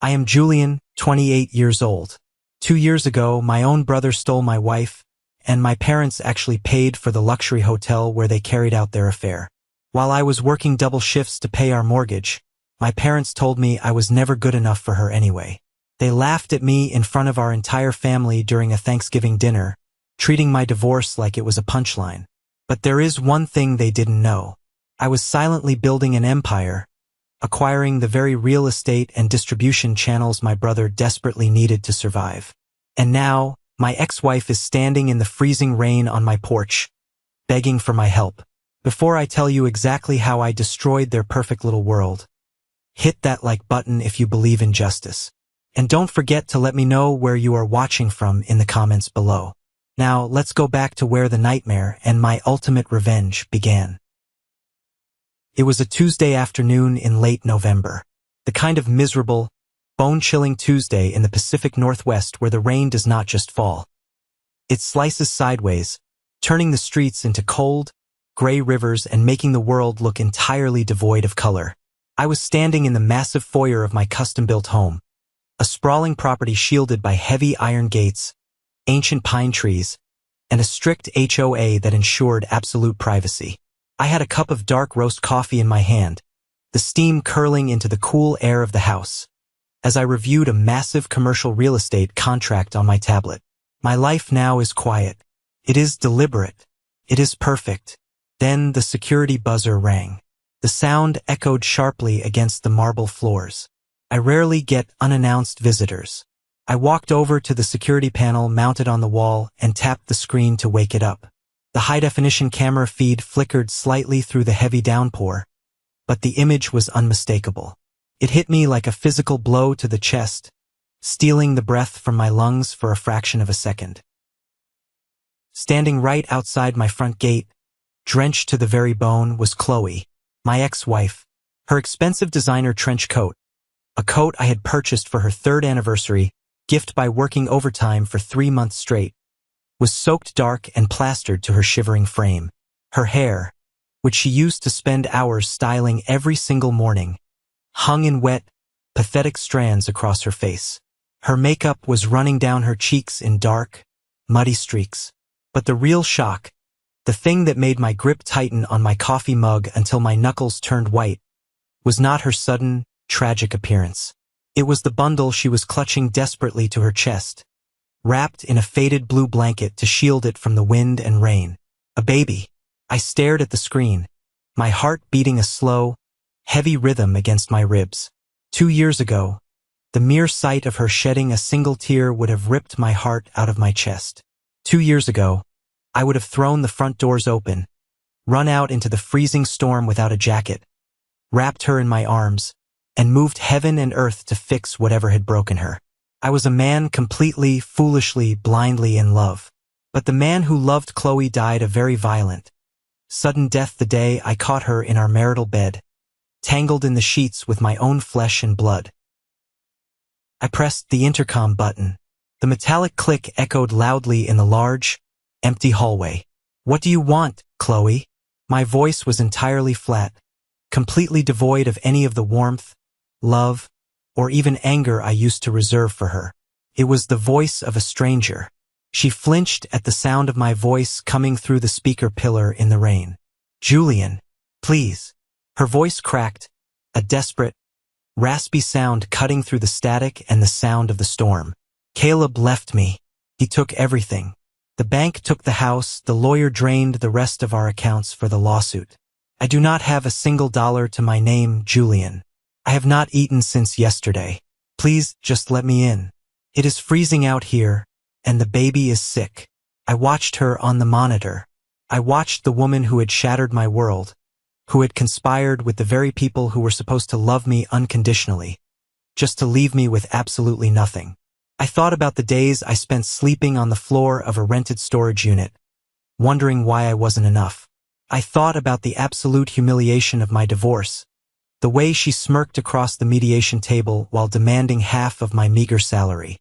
I am Julian, 28 years old. 2 years ago, my own brother stole my wife, and my parents actually paid for the luxury hotel where they carried out their affair. While I was working double shifts to pay our mortgage, my parents told me I was never good enough for her anyway. They laughed at me in front of our entire family during a Thanksgiving dinner, treating my divorce like it was a punchline. But there is one thing they didn't know. I was silently building an empire, acquiring the very real estate and distribution channels my brother desperately needed to survive. And now, my ex-wife is standing in the freezing rain on my porch, begging for my help. Before I tell you exactly how I destroyed their perfect little world, hit that like button if you believe in justice. And don't forget to let me know where you are watching from in the comments below. Now, let's go back to where the nightmare and my ultimate revenge began. It was a Tuesday afternoon in late November. The kind of miserable, bone-chilling Tuesday in the Pacific Northwest where the rain does not just fall. It slices sideways, turning the streets into cold, gray rivers and making the world look entirely devoid of color. I was standing in the massive foyer of my custom-built home, a sprawling property shielded by heavy iron gates, ancient pine trees, and a strict HOA that ensured absolute privacy. I had a cup of dark roast coffee in my hand, the steam curling into the cool air of the house, as I reviewed a massive commercial real estate contract on my tablet. My life now is quiet. It is deliberate. It is perfect. Then the security buzzer rang. The sound echoed sharply against the marble floors. I rarely get unannounced visitors. I walked over to the security panel mounted on the wall and tapped the screen to wake it up. The high-definition camera feed flickered slightly through the heavy downpour, but the image was unmistakable. It hit me like a physical blow to the chest, stealing the breath from my lungs for a fraction of a second. Standing right outside my front gate, drenched to the very bone, was Chloe, my ex-wife. Her expensive designer trench coat, a coat I had purchased for her 3rd anniversary, gift by working overtime for 3 months straight, was soaked dark and plastered to her shivering frame. Her hair, which she used to spend hours styling every single morning, hung in wet, pathetic strands across her face. Her makeup was running down her cheeks in dark, muddy streaks. But the real shock, the thing that made my grip tighten on my coffee mug until my knuckles turned white, was not her sudden, tragic appearance. It was the bundle she was clutching desperately to her chest, wrapped in a faded blue blanket to shield it from the wind and rain. A baby. I stared at the screen, my heart beating a slow, heavy rhythm against my ribs. 2 years ago, the mere sight of her shedding a single tear would have ripped my heart out of my chest. 2 years ago, I would have thrown the front doors open, run out into the freezing storm without a jacket, wrapped her in my arms, and moved heaven and earth to fix whatever had broken her. I was a man completely, foolishly, blindly in love. But the man who loved Chloe died a very violent, sudden death the day I caught her in our marital bed, tangled in the sheets with my own flesh and blood. I pressed the intercom button. The metallic click echoed loudly in the large, empty hallway. "What do you want, Chloe?" My voice was entirely flat, completely devoid of any of the warmth, love, or even anger I used to reserve for her. It was the voice of a stranger. She flinched at the sound of my voice coming through the speaker pillar in the rain. "Julian, please." Her voice cracked, a desperate, raspy sound cutting through the static and the sound of the storm. "Caleb left me. He took everything. The bank took the house, the lawyer drained the rest of our accounts for the lawsuit. I do not have a single dollar to my name, Julian. I have not eaten since yesterday. Please, just let me in. It is freezing out here, and the baby is sick." I watched her on the monitor. I watched the woman who had shattered my world, who had conspired with the very people who were supposed to love me unconditionally, just to leave me with absolutely nothing. I thought about the days I spent sleeping on the floor of a rented storage unit, wondering why I wasn't enough. I thought about the absolute humiliation of my divorce, the way she smirked across the mediation table while demanding half of my meager salary.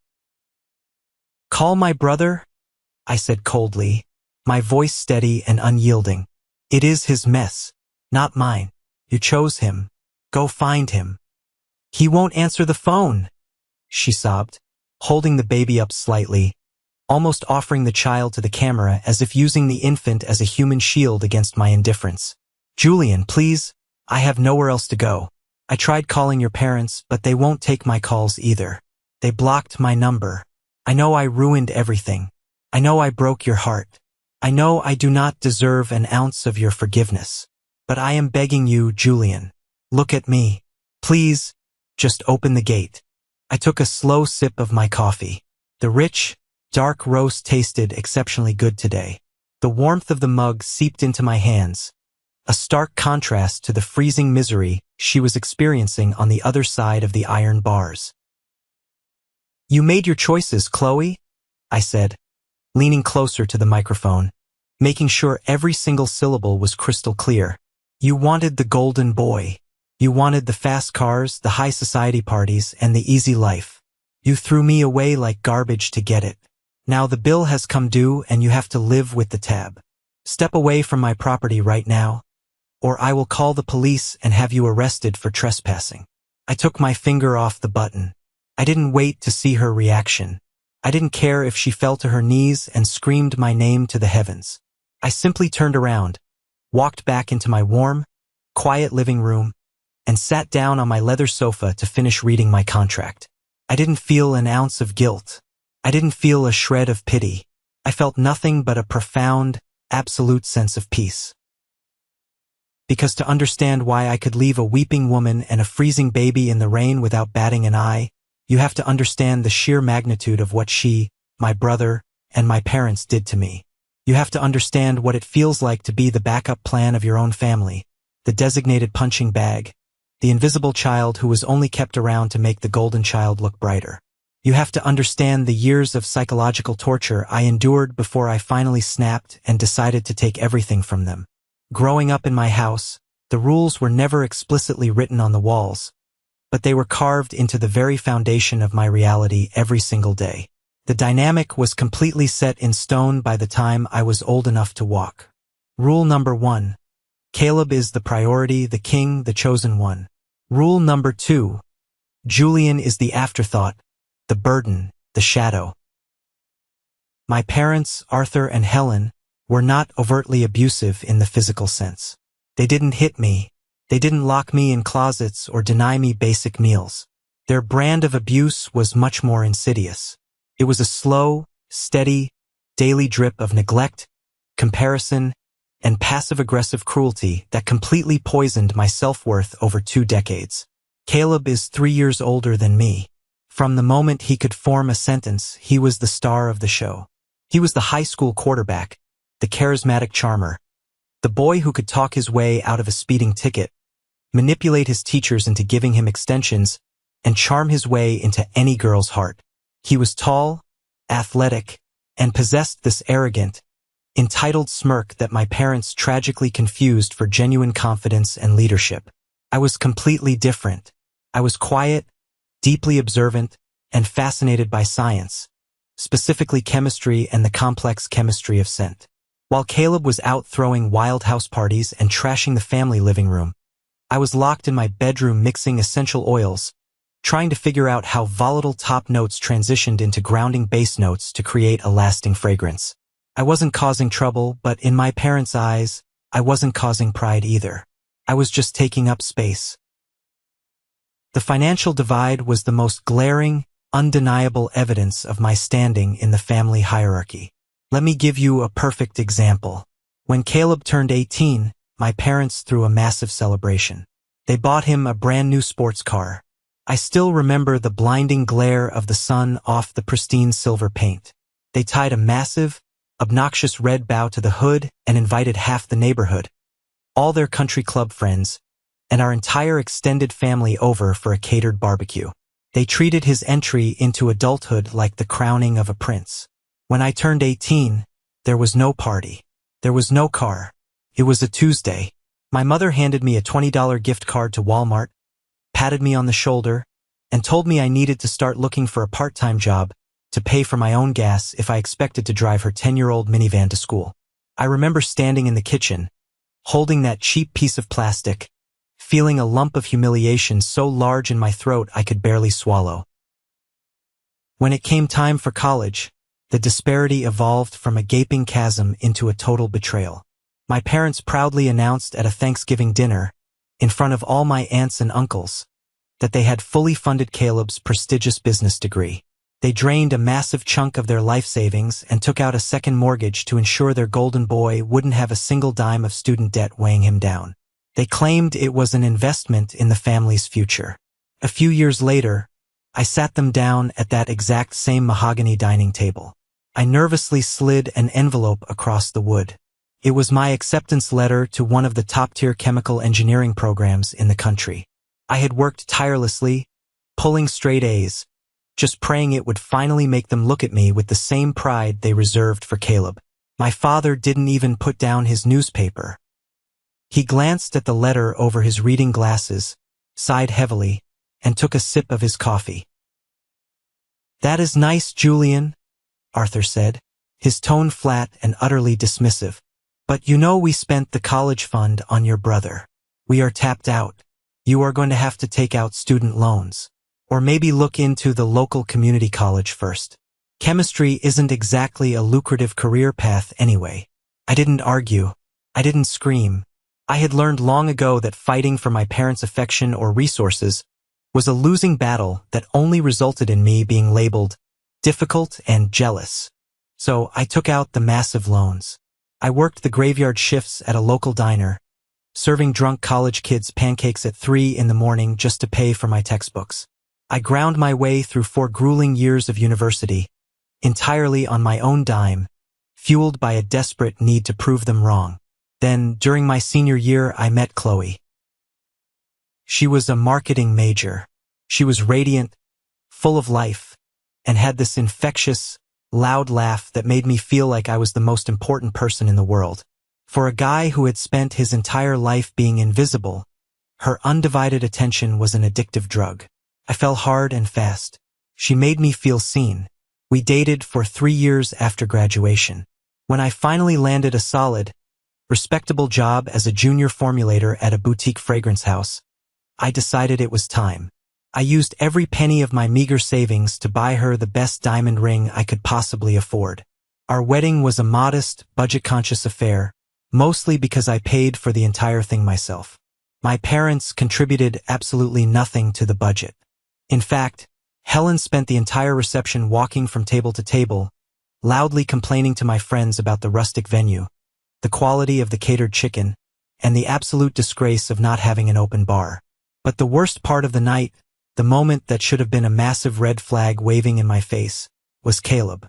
"Call my brother?" I said coldly, my voice steady and unyielding. "It is his mess, not mine. You chose him. Go find him." "He won't answer the phone," she sobbed, holding the baby up slightly, almost offering the child to the camera as if using the infant as a human shield against my indifference. Julian, please, I have nowhere else to go. I tried calling your parents, but they won't take my calls either. They blocked my number. I know I ruined everything. I know I broke your heart. I know I do not deserve an ounce of your forgiveness. But I am begging you, Julian. Look at me. Please, just open the gate. I took a slow sip of my coffee. The rich, dark roast tasted exceptionally good today. The warmth of the mug seeped into my hands, a stark contrast to the freezing misery she was experiencing on the other side of the iron bars. You made your choices, Chloe, I said, leaning closer to the microphone, making sure every single syllable was crystal clear. You wanted the golden boy. You wanted the fast cars, the high society parties, and the easy life. You threw me away like garbage to get it. Now the bill has come due and you have to live with the tab. Step away from my property right now, or I will call the police and have you arrested for trespassing. I took my finger off the button. I didn't wait to see her reaction. I didn't care if she fell to her knees and screamed my name to the heavens. I simply turned around, walked back into my warm, quiet living room, and sat down on my leather sofa to finish reading my contract. I didn't feel an ounce of guilt. I didn't feel a shred of pity. I felt nothing but a profound, absolute sense of peace. Because to understand why I could leave a weeping woman and a freezing baby in the rain without batting an eye, you have to understand the sheer magnitude of what she, my brother, and my parents did to me. You have to understand what it feels like to be the backup plan of your own family, the designated punching bag, the invisible child who was only kept around to make the golden child look brighter. You have to understand the years of psychological torture I endured before I finally snapped and decided to take everything from them. Growing up in my house, the rules were never explicitly written on the walls, but they were carved into the very foundation of my reality every single day. The dynamic was completely set in stone by the time I was old enough to walk. Rule number 1. Caleb is the priority, the king, the chosen one. Rule number 2. Julian is the afterthought, the burden, the shadow. My parents, Arthur and Helen, were not overtly abusive in the physical sense. They didn't hit me. They didn't lock me in closets or deny me basic meals. Their brand of abuse was much more insidious. It was a slow, steady, daily drip of neglect, comparison, and passive-aggressive cruelty that completely poisoned my self-worth over 2 decades. Caleb is 3 years older than me. From the moment he could form a sentence, he was the star of the show. He was the high school quarterback, the charismatic charmer, the boy who could talk his way out of a speeding ticket, manipulate his teachers into giving him extensions, and charm his way into any girl's heart. He was tall, athletic, and possessed this arrogant, entitled smirk that my parents tragically confused for genuine confidence and leadership. I was completely different. I was quiet, deeply observant, and fascinated by science, specifically chemistry and the complex chemistry of scent. While Caleb was out throwing wild house parties and trashing the family living room, I was locked in my bedroom mixing essential oils, trying to figure out how volatile top notes transitioned into grounding base notes to create a lasting fragrance. I wasn't causing trouble, but in my parents' eyes, I wasn't causing pride either. I was just taking up space. The financial divide was the most glaring, undeniable evidence of my standing in the family hierarchy. Let me give you a perfect example. When Caleb turned 18, my parents threw a massive celebration. They bought him a brand new sports car. I still remember the blinding glare of the sun off the pristine silver paint. They tied a massive, obnoxious red bow to the hood and invited half the neighborhood, all their country club friends, and our entire extended family over for a catered barbecue. They treated his entry into adulthood like the crowning of a prince. When I turned 18, there was no party. There was no car. It was a Tuesday. My mother handed me a $20 gift card to Walmart, patted me on the shoulder, and told me I needed to start looking for a part-time job to pay for my own gas if I expected to drive her 10-year-old minivan to school. I remember standing in the kitchen, holding that cheap piece of plastic, feeling a lump of humiliation so large in my throat I could barely swallow. When it came time for college, the disparity evolved from a gaping chasm into a total betrayal. My parents proudly announced at a Thanksgiving dinner, in front of all my aunts and uncles, that they had fully funded Caleb's prestigious business degree. They drained a massive chunk of their life savings and took out a second mortgage to ensure their golden boy wouldn't have a single dime of student debt weighing him down. They claimed it was an investment in the family's future. A few years later, I sat them down at that exact same mahogany dining table. I nervously slid an envelope across the wood. It was my acceptance letter to one of the top-tier chemical engineering programs in the country. I had worked tirelessly, pulling straight A's, just praying it would finally make them look at me with the same pride they reserved for Caleb. My father didn't even put down his newspaper. He glanced at the letter over his reading glasses, sighed heavily, and took a sip of his coffee. "That is nice, Julian," Arthur said, his tone flat and utterly dismissive. "But you know we spent the college fund on your brother. We are tapped out. You are going to have to take out student loans. Or maybe look into the local community college first. Chemistry isn't exactly a lucrative career path anyway." I didn't argue. I didn't scream. I had learned long ago that fighting for my parents' affection or resources was a losing battle that only resulted in me being labeled difficult and jealous. So I took out the massive loans. I worked the graveyard shifts at a local diner, serving drunk college kids pancakes at 3 in the morning just to pay for my textbooks. I ground my way through 4 grueling years of university, entirely on my own dime, fueled by a desperate need to prove them wrong. Then, during my senior year, I met Chloe. She was a marketing major. She was radiant, full of life, and had this infectious, loud laugh that made me feel like I was the most important person in the world. For a guy who had spent his entire life being invisible, her undivided attention was an addictive drug. I fell hard and fast. She made me feel seen. We dated for 3 years after graduation. When I finally landed a solid, respectable job as a junior formulator at a boutique fragrance house, I decided it was time. I used every penny of my meager savings to buy her the best diamond ring I could possibly afford. Our wedding was a modest, budget-conscious affair, mostly because I paid for the entire thing myself. My parents contributed absolutely nothing to the budget. In fact, Helen spent the entire reception walking from table to table, loudly complaining to my friends about the rustic venue, the quality of the catered chicken, and the absolute disgrace of not having an open bar. But the worst part of the night, the moment that should have been a massive red flag waving in my face, was Caleb.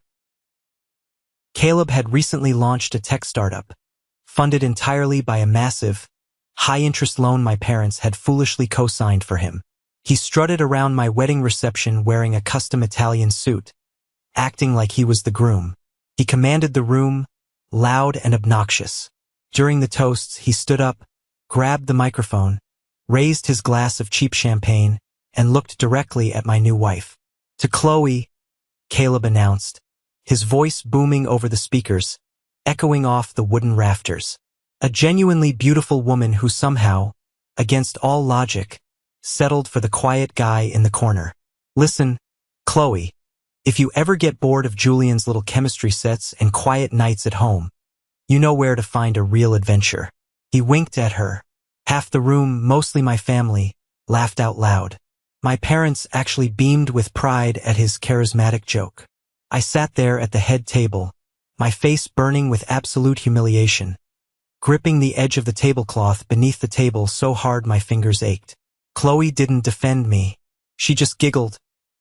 Caleb had recently launched a tech startup, funded entirely by a massive, high-interest loan my parents had foolishly co-signed for him. He strutted around my wedding reception wearing a custom Italian suit, acting like he was the groom. He commanded the room, loud and obnoxious. During the toasts, he stood up, grabbed the microphone, raised his glass of cheap champagne, and looked directly at my new wife. "To Chloe," Caleb announced, his voice booming over the speakers, echoing off the wooden rafters. A genuinely beautiful woman who somehow, against all logic, settled for the quiet guy in the corner. "Listen, Chloe, if you ever get bored of Julian's little chemistry sets and quiet nights at home, you know where to find a real adventure." He winked at her. Half the room, mostly my family, laughed out loud. My parents actually beamed with pride at his charismatic joke. I sat there at the head table, my face burning with absolute humiliation, gripping the edge of the tablecloth beneath the table so hard my fingers ached. Chloe didn't defend me. She just giggled,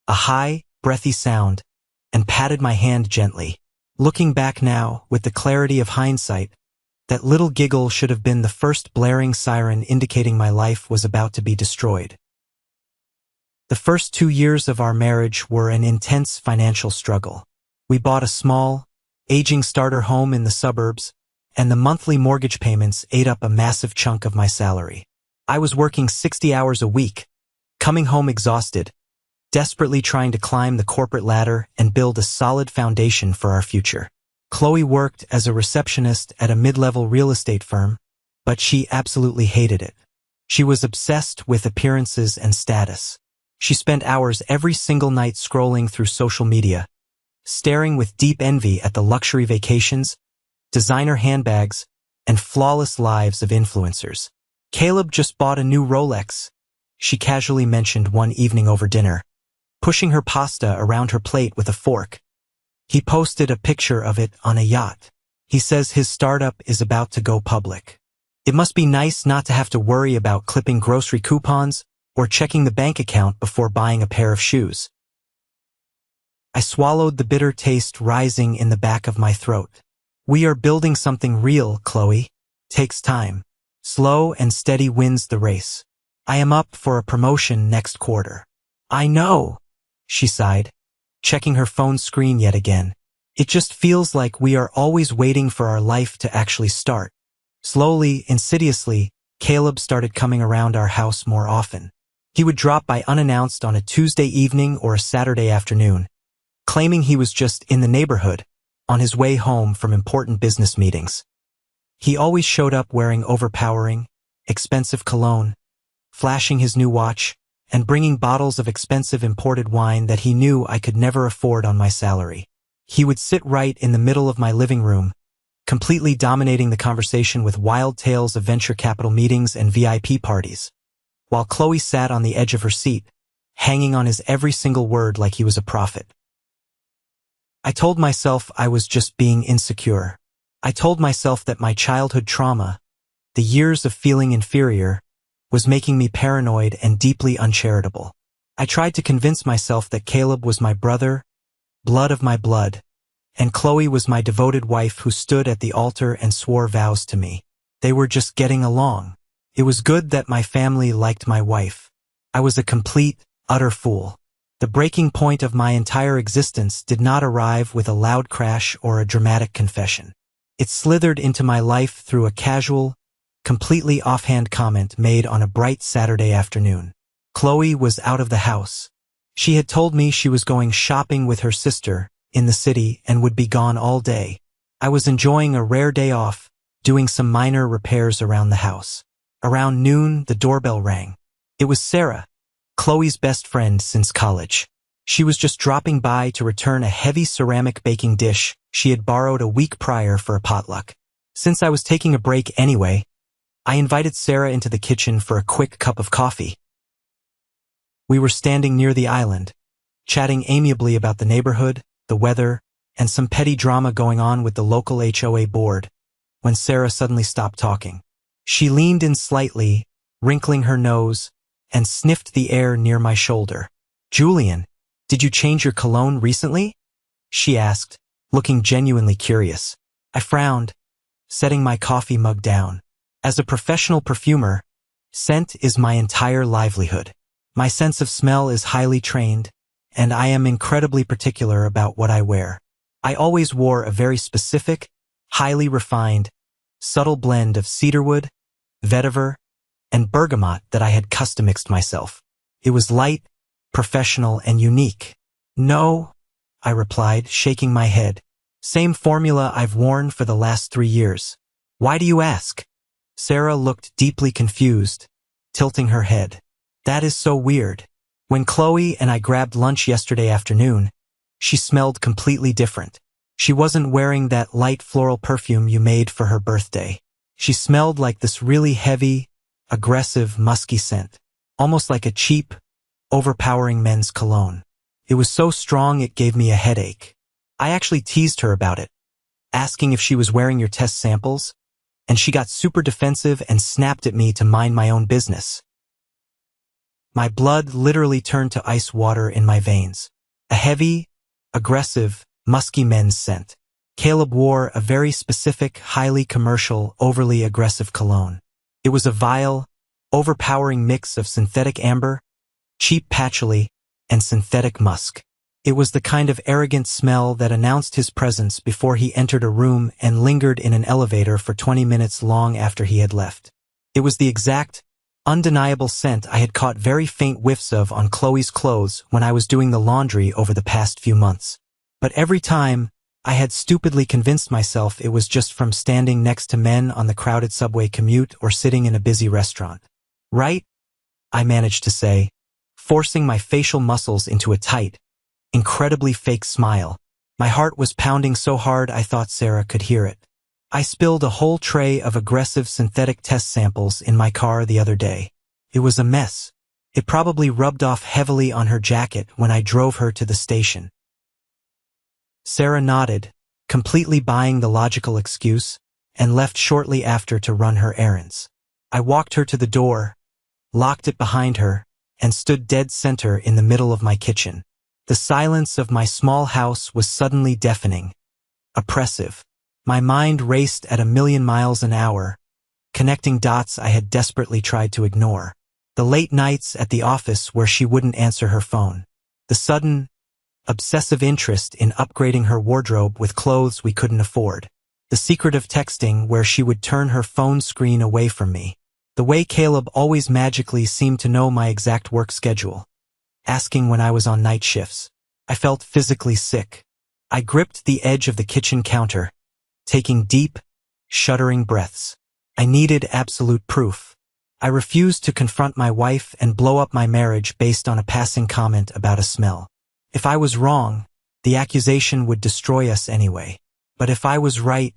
a high, breathy sound, and patted my hand gently. Looking back now, with the clarity of hindsight, that little giggle should have been the first blaring siren indicating my life was about to be destroyed. The first 2 years of our marriage were an intense financial struggle. We bought a small, aging starter home in the suburbs, and the monthly mortgage payments ate up a massive chunk of my salary. I was working 60 hours a week, coming home exhausted, desperately trying to climb the corporate ladder and build a solid foundation for our future. Chloe worked as a receptionist at a mid-level real estate firm, but she absolutely hated it. She was obsessed with appearances and status. She spent hours every single night scrolling through social media, staring with deep envy at the luxury vacations, designer handbags, and flawless lives of influencers. Caleb just bought a new Rolex, she casually mentioned one evening over dinner, pushing her pasta around her plate with a fork. He posted a picture of it on a yacht. He says his startup is about to go public. It must be nice not to have to worry about clipping grocery coupons or checking the bank account before buying a pair of shoes. I swallowed the bitter taste rising in the back of my throat. We are building something real, Chloe. Takes time. Slow and steady wins the race. I am up for a promotion next quarter. I know, she sighed, checking her phone screen yet again. It just feels like we are always waiting for our life to actually start. Slowly, insidiously, Caleb started coming around our house more often. He would drop by unannounced on a Tuesday evening or a Saturday afternoon, claiming he was just in the neighborhood, on his way home from important business meetings. He always showed up wearing overpowering, expensive cologne, flashing his new watch, and bringing bottles of expensive imported wine that he knew I could never afford on my salary. He would sit right in the middle of my living room, completely dominating the conversation with wild tales of venture capital meetings and VIP parties, while Chloe sat on the edge of her seat, hanging on his every single word like he was a prophet. I told myself I was just being insecure. I told myself that my childhood trauma, the years of feeling inferior, was making me paranoid and deeply uncharitable. I tried to convince myself that Caleb was my brother, blood of my blood, and Chloe was my devoted wife who stood at the altar and swore vows to me. They were just getting along. It was good that my family liked my wife. I was a complete, utter fool. The breaking point of my entire existence did not arrive with a loud crash or a dramatic confession. It slithered into my life through a casual, completely offhand comment made on a bright Saturday afternoon. Chloe was out of the house. She had told me she was going shopping with her sister in the city and would be gone all day. I was enjoying a rare day off, doing some minor repairs around the house. Around noon, the doorbell rang. It was Sarah, Chloe's best friend since college. She was just dropping by to return a heavy ceramic baking dish she had borrowed a week prior for a potluck. Since I was taking a break anyway, I invited Sarah into the kitchen for a quick cup of coffee. We were standing near the island, chatting amiably about the neighborhood, the weather, and some petty drama going on with the local HOA board, when Sarah suddenly stopped talking. She leaned in slightly, wrinkling her nose, and sniffed the air near my shoulder. "Julian, did you change your cologne recently?" she asked, looking genuinely curious. I frowned, setting my coffee mug down. As a professional perfumer, scent is my entire livelihood. My sense of smell is highly trained, and I am incredibly particular about what I wear. I always wore a very specific, highly refined, subtle blend of cedarwood, vetiver, and bergamot that I had custom-mixed myself. It was light, professional, and unique. "No," I replied, shaking my head. "Same formula I've worn for the last 3 years. Why do you ask?" Sarah looked deeply confused, tilting her head. "That is so weird. When Chloe and I grabbed lunch yesterday afternoon, she smelled completely different. She wasn't wearing that light floral perfume you made for her birthday. She smelled like this really heavy, aggressive, musky scent, almost like a cheap, overpowering men's cologne. It was so strong it gave me a headache. I actually teased her about it, asking if she was wearing your test samples, and she got super defensive and snapped at me to mind my own business. My blood literally turned to ice water in my veins. A heavy, aggressive, musky men's scent. Caleb wore a very specific, highly commercial, overly aggressive cologne. It was a vile, overpowering mix of synthetic amber, cheap patchouli, and synthetic musk. It was the kind of arrogant smell that announced his presence before he entered a room and lingered in an elevator for 20 minutes long after he had left. It was the exact, undeniable scent I had caught very faint whiffs of on Chloe's clothes when I was doing the laundry over the past few months. But every time, I had stupidly convinced myself it was just from standing next to men on the crowded subway commute or sitting in a busy restaurant. "Right?" I managed to say, forcing my facial muscles into a tight, incredibly fake smile. My heart was pounding so hard I thought Sarah could hear it. I spilled a whole tray of aggressive synthetic test samples in my car the other day. It was a mess. It probably rubbed off heavily on her jacket when I drove her to the station. Sarah nodded, completely buying the logical excuse, and left shortly after to run her errands. I walked her to the door, locked it behind her, and stood dead center in the middle of my kitchen. The silence of my small house was suddenly deafening, oppressive. My mind raced at 1,000,000 miles an hour, connecting dots I had desperately tried to ignore. The late nights at the office where she wouldn't answer her phone. The sudden, obsessive interest in upgrading her wardrobe with clothes we couldn't afford. The secretive texting where she would turn her phone screen away from me. The way Caleb always magically seemed to know my exact work schedule, asking when I was on night shifts. I felt physically sick. I gripped the edge of the kitchen counter, taking deep, shuddering breaths. I needed absolute proof. I refused to confront my wife and blow up my marriage based on a passing comment about a smell. If I was wrong, the accusation would destroy us anyway. But if I was right...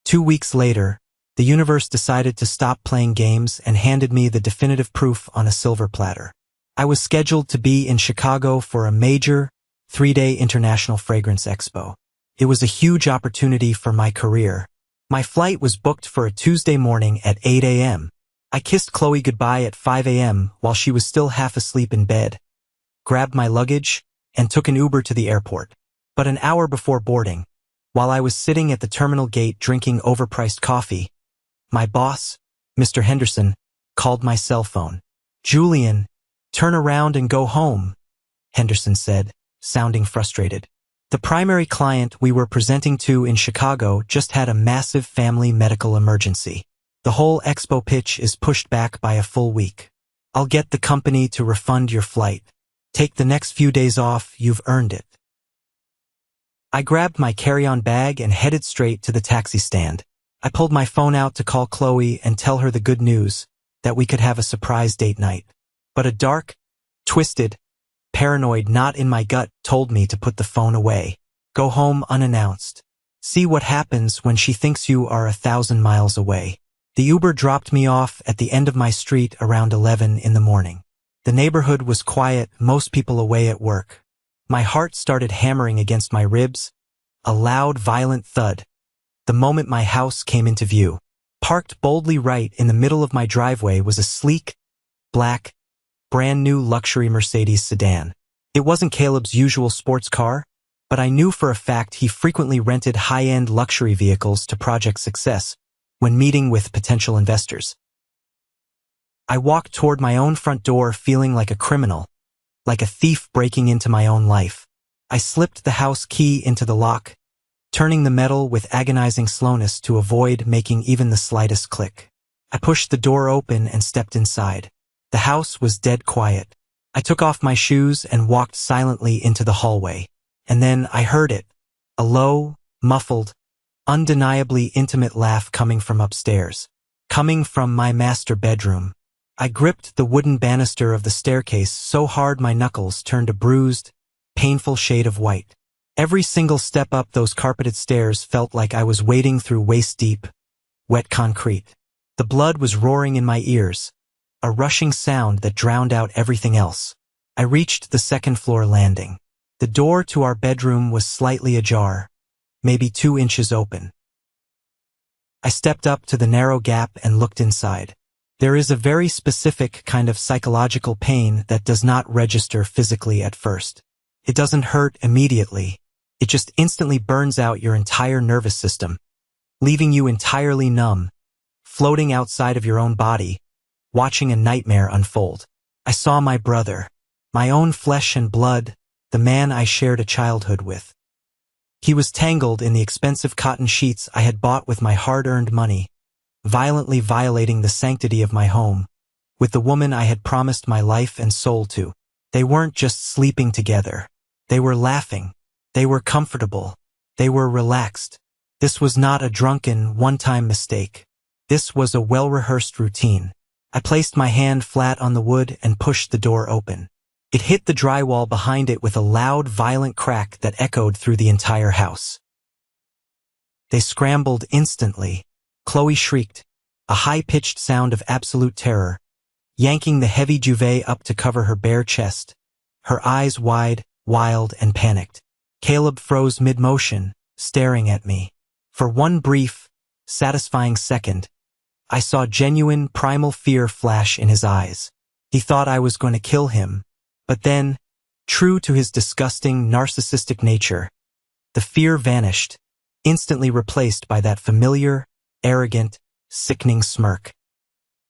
2 weeks later, the universe decided to stop playing games and handed me the definitive proof on a silver platter. I was scheduled to be in Chicago for a major, 3-day international fragrance expo. It was a huge opportunity for my career. My flight was booked for a Tuesday morning at 8 a.m. I kissed Chloe goodbye at 5 a.m. while she was still half asleep in bed, grabbed my luggage, and took an Uber to the airport. But an hour before boarding, while I was sitting at the terminal gate drinking overpriced coffee, my boss, Mr. Henderson, called my cell phone. "Julian, turn around and go home," Henderson said, sounding frustrated. The primary client we were presenting to in Chicago just had a massive family medical emergency. The whole expo pitch is pushed back by a full week. I'll get the company to refund your flight. Take the next few days off, you've earned it. I grabbed my carry-on bag and headed straight to the taxi stand. I pulled my phone out to call Chloe and tell her the good news, that we could have a surprise date night. But a dark, twisted, paranoid knot in my gut told me to put the phone away. Go home unannounced. See what happens when she thinks you are 1,000 miles away. The Uber dropped me off at the end of my street around 11 in the morning. The neighborhood was quiet, most people away at work. My heart started hammering against my ribs, a loud, violent thud, the moment my house came into view. Parked boldly right in the middle of my driveway was a sleek, black, brand-new luxury Mercedes sedan. It wasn't Caleb's usual sports car, but I knew for a fact he frequently rented high-end luxury vehicles to Project Success when meeting with potential investors. I walked toward my own front door feeling like a criminal, like a thief breaking into my own life. I slipped the house key into the lock, turning the metal with agonizing slowness to avoid making even the slightest click. I pushed the door open and stepped inside. The house was dead quiet. I took off my shoes and walked silently into the hallway. And then I heard it, a low, muffled, undeniably intimate laugh coming from upstairs, coming from my master bedroom. I gripped the wooden banister of the staircase so hard my knuckles turned a bruised, painful shade of white. Every single step up those carpeted stairs felt like I was wading through waist-deep, wet concrete. The blood was roaring in my ears, a rushing sound that drowned out everything else. I reached the second-floor landing. The door to our bedroom was slightly ajar, maybe 2 inches open. I stepped up to the narrow gap and looked inside. There is a very specific kind of psychological pain that does not register physically at first. It doesn't hurt immediately. It just instantly burns out your entire nervous system, leaving you entirely numb, floating outside of your own body, watching a nightmare unfold. I saw my brother, my own flesh and blood, the man I shared a childhood with. He was tangled in the expensive cotton sheets I had bought with my hard-earned money, violently violating the sanctity of my home, with the woman I had promised my life and soul to. They weren't just sleeping together. They were laughing. They were comfortable. They were relaxed. This was not a drunken, one-time mistake. This was a well-rehearsed routine. I placed my hand flat on the wood and pushed the door open. It hit the drywall behind it with a loud, violent crack that echoed through the entire house. They scrambled instantly. Chloe shrieked, a high-pitched sound of absolute terror, yanking the heavy duvet up to cover her bare chest, her eyes wide, wild, and panicked. Caleb froze mid-motion, staring at me. For one brief, satisfying second, I saw genuine, primal fear flash in his eyes. He thought I was going to kill him, but then, true to his disgusting, narcissistic nature, the fear vanished, instantly replaced by that familiar, arrogant, sickening smirk.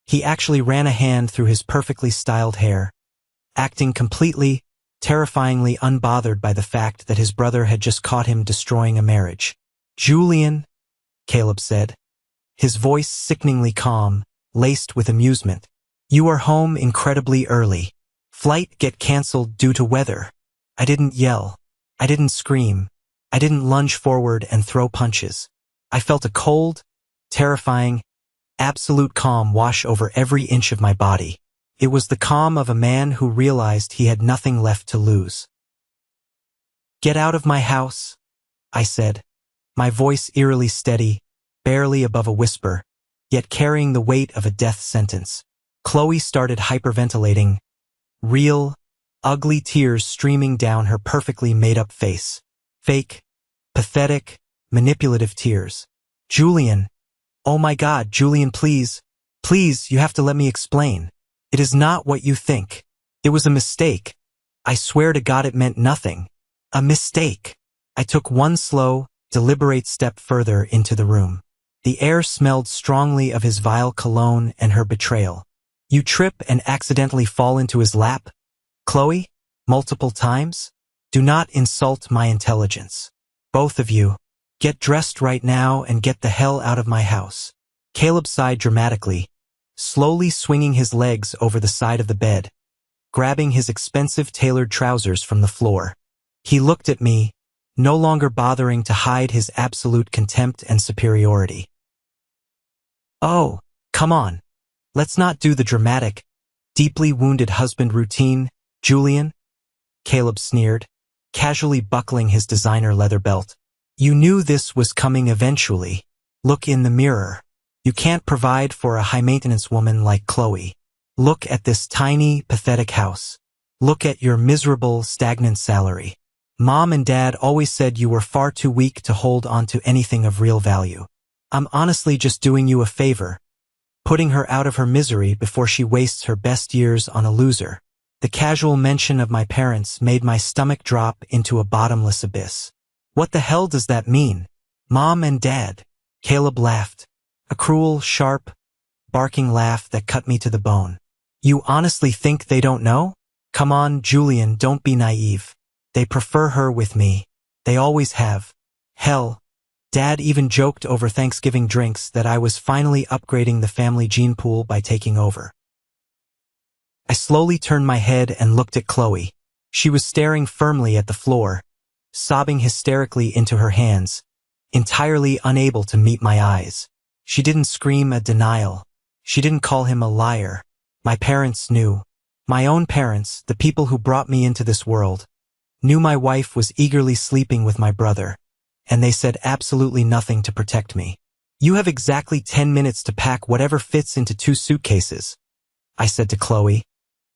He actually ran a hand through his perfectly styled hair, acting completely, terrifyingly unbothered by the fact that his brother had just caught him destroying a marriage. "Julian," Caleb said, his voice sickeningly calm, laced with amusement. "You are home incredibly early. Flight get cancelled due to weather." I didn't yell. I didn't scream. I didn't lunge forward and throw punches. I felt a cold, terrifying, absolute calm wash over every inch of my body. It was the calm of a man who realized he had nothing left to lose. "Get out of my house," I said, my voice eerily steady, barely above a whisper, yet carrying the weight of a death sentence. Chloe started hyperventilating, real, ugly tears streaming down her perfectly made-up face. Fake, pathetic, manipulative tears. "Julian, oh my God, Julian, please, please, you have to let me explain. It is not what you think. It was a mistake. I swear to God it meant nothing. A mistake." I took one slow, deliberate step further into the room. The air smelled strongly of his vile cologne and her betrayal. "You trip and accidentally fall into his lap, Chloe, multiple times? Do not insult my intelligence. Both of you, get dressed right now and get the hell out of my house." Caleb sighed dramatically, slowly swinging his legs over the side of the bed, grabbing his expensive tailored trousers from the floor. He looked at me, no longer bothering to hide his absolute contempt and superiority. "Oh, come on. Let's not do the dramatic, deeply wounded husband routine, Julian," Caleb sneered, casually buckling his designer leather belt. "You knew this was coming eventually. Look in the mirror. You can't provide for a high-maintenance woman like Chloe. Look at this tiny, pathetic house. Look at your miserable, stagnant salary. Mom and Dad always said you were far too weak to hold on to anything of real value. I'm honestly just doing you a favor, putting her out of her misery before she wastes her best years on a loser." The casual mention of my parents made my stomach drop into a bottomless abyss. "What the hell does that mean? Mom and Dad?" Caleb laughed, a cruel, sharp, barking laugh that cut me to the bone. "You honestly think they don't know? Come on, Julian, don't be naive. They prefer her with me. They always have. Hell, Dad even joked over Thanksgiving drinks that I was finally upgrading the family gene pool by taking over." I slowly turned my head and looked at Chloe. She was staring firmly at the floor, sobbing hysterically into her hands, entirely unable to meet my eyes. She didn't scream a denial. She didn't call him a liar. My parents knew. My own parents, the people who brought me into this world, knew my wife was eagerly sleeping with my brother, and they said absolutely nothing to protect me. "You have exactly 10 minutes to pack whatever fits into 2 suitcases, I said to Chloe,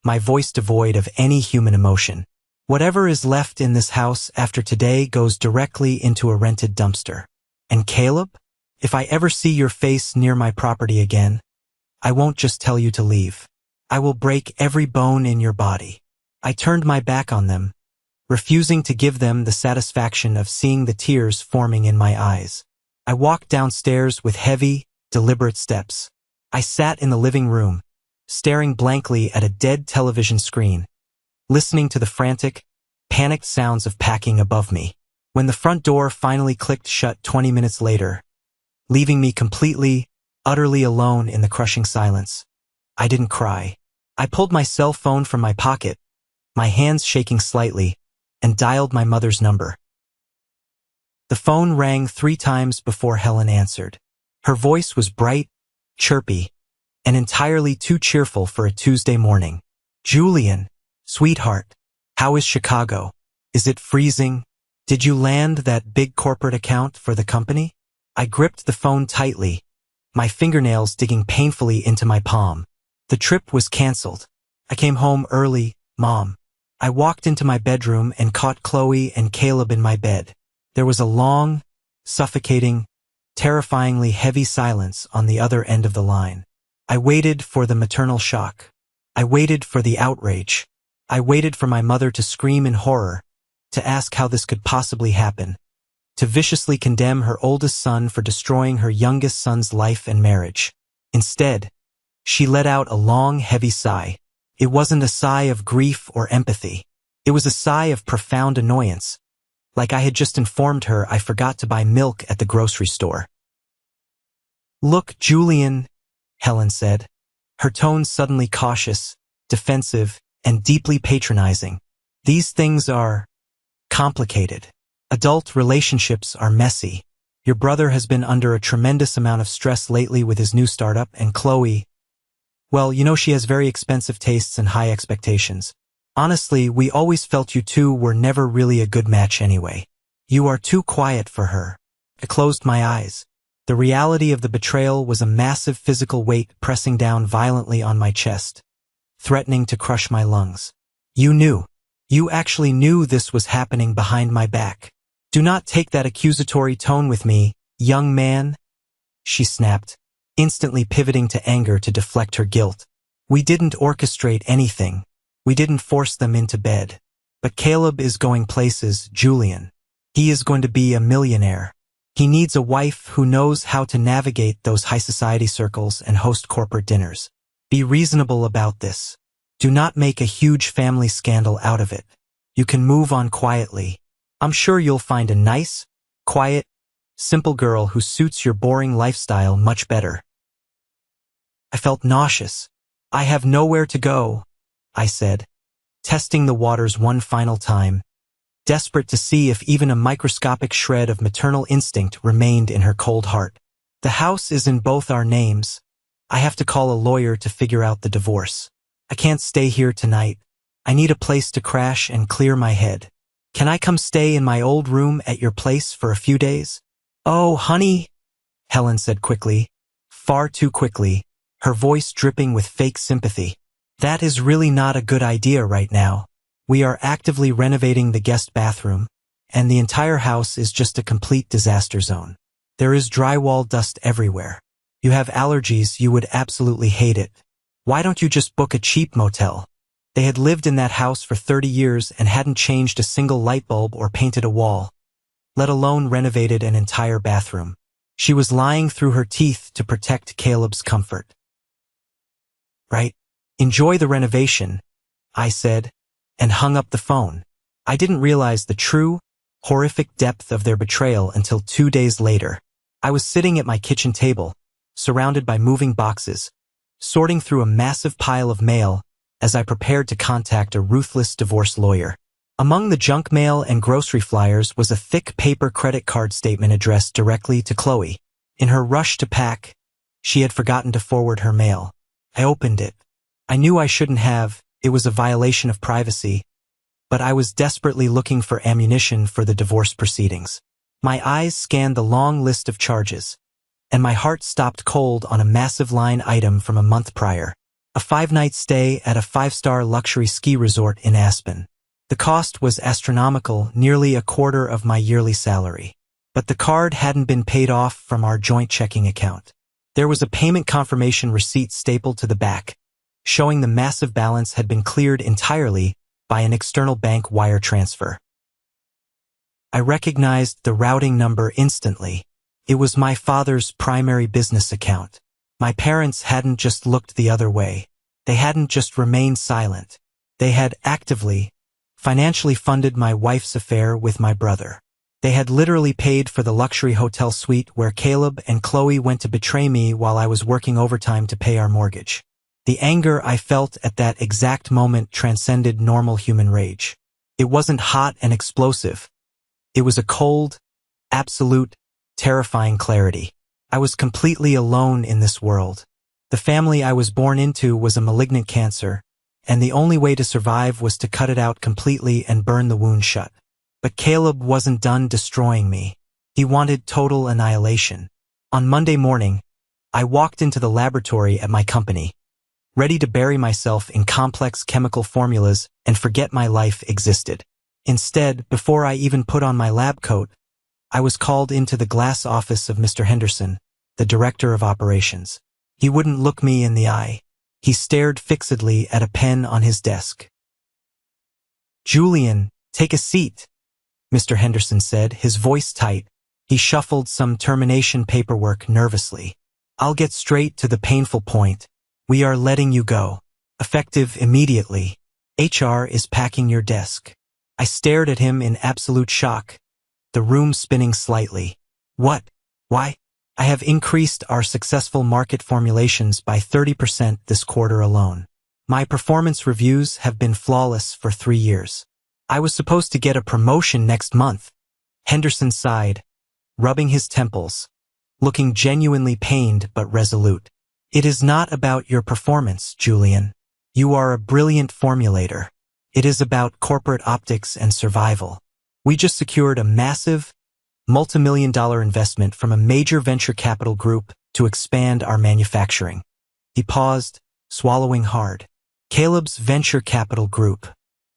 my voice devoid of any human emotion. "Whatever is left in this house after today goes directly into a rented dumpster. And Caleb, if I ever see your face near my property again, I won't just tell you to leave. I will break every bone in your body." I turned my back on them, refusing to give them the satisfaction of seeing the tears forming in my eyes. I walked downstairs with heavy, deliberate steps. I sat in the living room, staring blankly at a dead television screen, listening to the frantic, panicked sounds of packing above me. When the front door finally clicked shut 20 minutes later, leaving me completely, utterly alone in the crushing silence, I didn't cry. I pulled my cell phone from my pocket, my hands shaking slightly, and dialed my mother's number. The phone rang 3 times before Helen answered. Her voice was bright, chirpy, and entirely too cheerful for a Tuesday morning. "Julian, sweetheart, how is Chicago? Is it freezing? Did you land that big corporate account for the company?" I gripped the phone tightly, my fingernails digging painfully into my palm. "The trip was canceled. I came home early, Mom." I walked into my bedroom and caught Chloe and Caleb in my bed. There was a long, suffocating, terrifyingly heavy silence on the other end of the line. I waited for the maternal shock. I waited for the outrage. I waited for my mother to scream in horror, to ask how this could possibly happen, to viciously condemn her oldest son for destroying her youngest son's life and marriage. Instead, she let out a long, heavy sigh. It wasn't a sigh of grief or empathy. It was a sigh of profound annoyance, like I had just informed her I forgot to buy milk at the grocery store. "Look, Julian," Helen said, her tone suddenly cautious, defensive, and deeply patronizing. "These things are complicated. Adult relationships are messy. Your brother has been under a tremendous amount of stress lately with his new startup, and Chloe, well, you know she has very expensive tastes and high expectations. Honestly, we always felt you two were never really a good match anyway. You are too quiet for her." I closed my eyes. The reality of the betrayal was a massive physical weight pressing down violently on my chest, threatening to crush my lungs. "You knew. You actually knew this was happening behind my back. Do not take that accusatory tone with me, young man," she snapped, instantly pivoting to anger to deflect her guilt. "We didn't orchestrate anything. We didn't force them into bed. But Caleb is going places, Julian. He is going to be a millionaire. He needs a wife who knows how to navigate those high society circles and host corporate dinners. Be reasonable about this. Do not make a huge family scandal out of it. You can move on quietly. I'm sure you'll find a nice, quiet, simple girl who suits your boring lifestyle much better." I felt nauseous. "I have nowhere to go," I said, testing the waters one final time, desperate to see if even a microscopic shred of maternal instinct remained in her cold heart. "The house is in both our names. I have to call a lawyer to figure out the divorce. I can't stay here tonight. I need a place to crash and clear my head. Can I come stay in my old room at your place for a few days?" "Oh, honey," Helen said quickly, far too quickly, her voice dripping with fake sympathy. "That is really not a good idea right now. We are actively renovating the guest bathroom, and the entire house is just a complete disaster zone. There is drywall dust everywhere. You have allergies, you would absolutely hate it. Why don't you just book a cheap motel?" They had lived in that house for 30 years and hadn't changed a single light bulb or painted a wall, let alone renovated an entire bathroom. She was lying through her teeth to protect Caleb's comfort. "Right. Enjoy the renovation," I said, and hung up the phone. I didn't realize the true, horrific depth of their betrayal until 2 days later. I was sitting at my kitchen table, surrounded by moving boxes, sorting through a massive pile of mail as I prepared to contact a ruthless divorce lawyer. Among the junk mail and grocery flyers was a thick paper credit card statement addressed directly to Chloe. In her rush to pack, she had forgotten to forward her mail. I opened it. I knew I shouldn't have, it was a violation of privacy, but I was desperately looking for ammunition for the divorce proceedings. My eyes scanned the long list of charges, and my heart stopped cold on a massive line item from a month prior. A 5-night stay at a 5-star luxury ski resort in Aspen. The cost was astronomical, nearly a quarter of my yearly salary. But the card hadn't been paid off from our joint checking account. There was a payment confirmation receipt stapled to the back, showing the massive balance had been cleared entirely by an external bank wire transfer. I recognized the routing number instantly. It was my father's primary business account. My parents hadn't just looked the other way. They hadn't just remained silent. They had actively, financially funded my wife's affair with my brother. They had literally paid for the luxury hotel suite where Caleb and Chloe went to betray me while I was working overtime to pay our mortgage. The anger I felt at that exact moment transcended normal human rage. It wasn't hot and explosive. It was a cold, absolute, terrifying clarity. I was completely alone in this world. The family I was born into was a malignant cancer, and the only way to survive was to cut it out completely and burn the wound shut. But Caleb wasn't done destroying me. He wanted total annihilation. On Monday morning, I walked into the laboratory at my company, ready to bury myself in complex chemical formulas and forget my life existed. Instead, before I even put on my lab coat, I was called into the glass office of Mr. Henderson, the director of operations. He wouldn't look me in the eye. He stared fixedly at a pen on his desk. "Julian, take a seat," Mr. Henderson said, his voice tight. He shuffled some termination paperwork nervously. "I'll get straight to the painful point. We are letting you go. Effective immediately. HR is packing your desk." I stared at him in absolute shock, the room spinning slightly. "What? Why? I have increased our successful market formulations by 30% this quarter alone. My performance reviews have been flawless for 3 years. I was supposed to get a promotion next month." Henderson sighed, rubbing his temples, looking genuinely pained but resolute. "It is not about your performance, Julian. You are a brilliant formulator. It is about corporate optics and survival. We just secured a massive, multi-million-dollar investment from a major venture capital group to expand our manufacturing." He paused, swallowing hard. Caleb's venture capital group.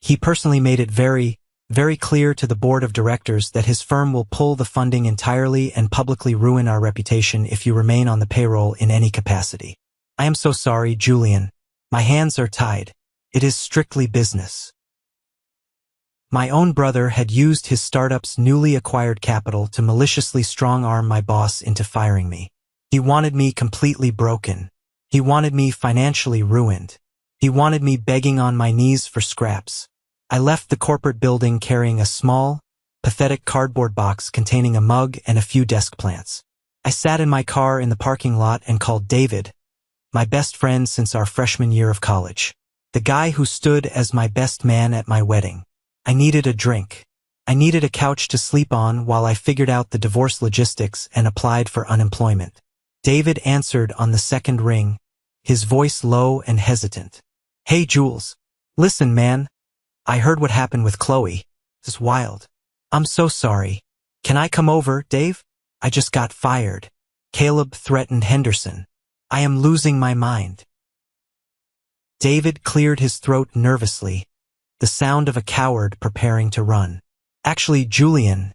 He personally made it very, very clear to the board of directors that his firm will pull the funding entirely and publicly ruin our reputation if you remain on the payroll in any capacity. "I am so sorry, Julian. My hands are tied. It is strictly business." My own brother had used his startup's newly acquired capital to maliciously strong-arm my boss into firing me. He wanted me completely broken. He wanted me financially ruined. He wanted me begging on my knees for scraps. I left the corporate building carrying a small, pathetic cardboard box containing a mug and a few desk plants. I sat in my car in the parking lot and called David, my best friend since our freshman year of college. The guy who stood as my best man at my wedding. I needed a drink. I needed a couch to sleep on while I figured out the divorce logistics and applied for unemployment. David answered on the second ring, his voice low and hesitant. "Hey, Jules. Listen, man. I heard what happened with Chloe. It's wild. I'm so sorry. Can I come over, Dave? I just got fired." Caleb threatened Henderson. "I am losing my mind." David cleared his throat nervously, the sound of a coward preparing to run. "Actually, Julian,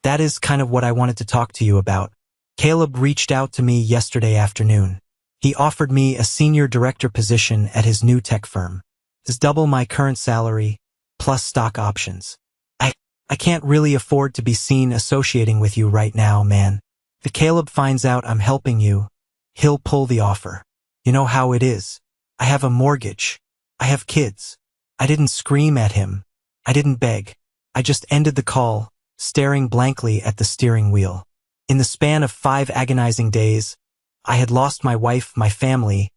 that is kind of what I wanted to talk to you about. Caleb reached out to me yesterday afternoon. He offered me a senior director position at his new tech firm. It's double my current salary, plus stock options. I can't really afford to be seen associating with you right now, man. If Caleb finds out I'm helping you, he'll pull the offer. You know how it is. I have a mortgage. I have kids." I didn't scream at him. I didn't beg. I just ended the call, staring blankly at the steering wheel. In the span of 5 agonizing days, I had lost my wife, my family,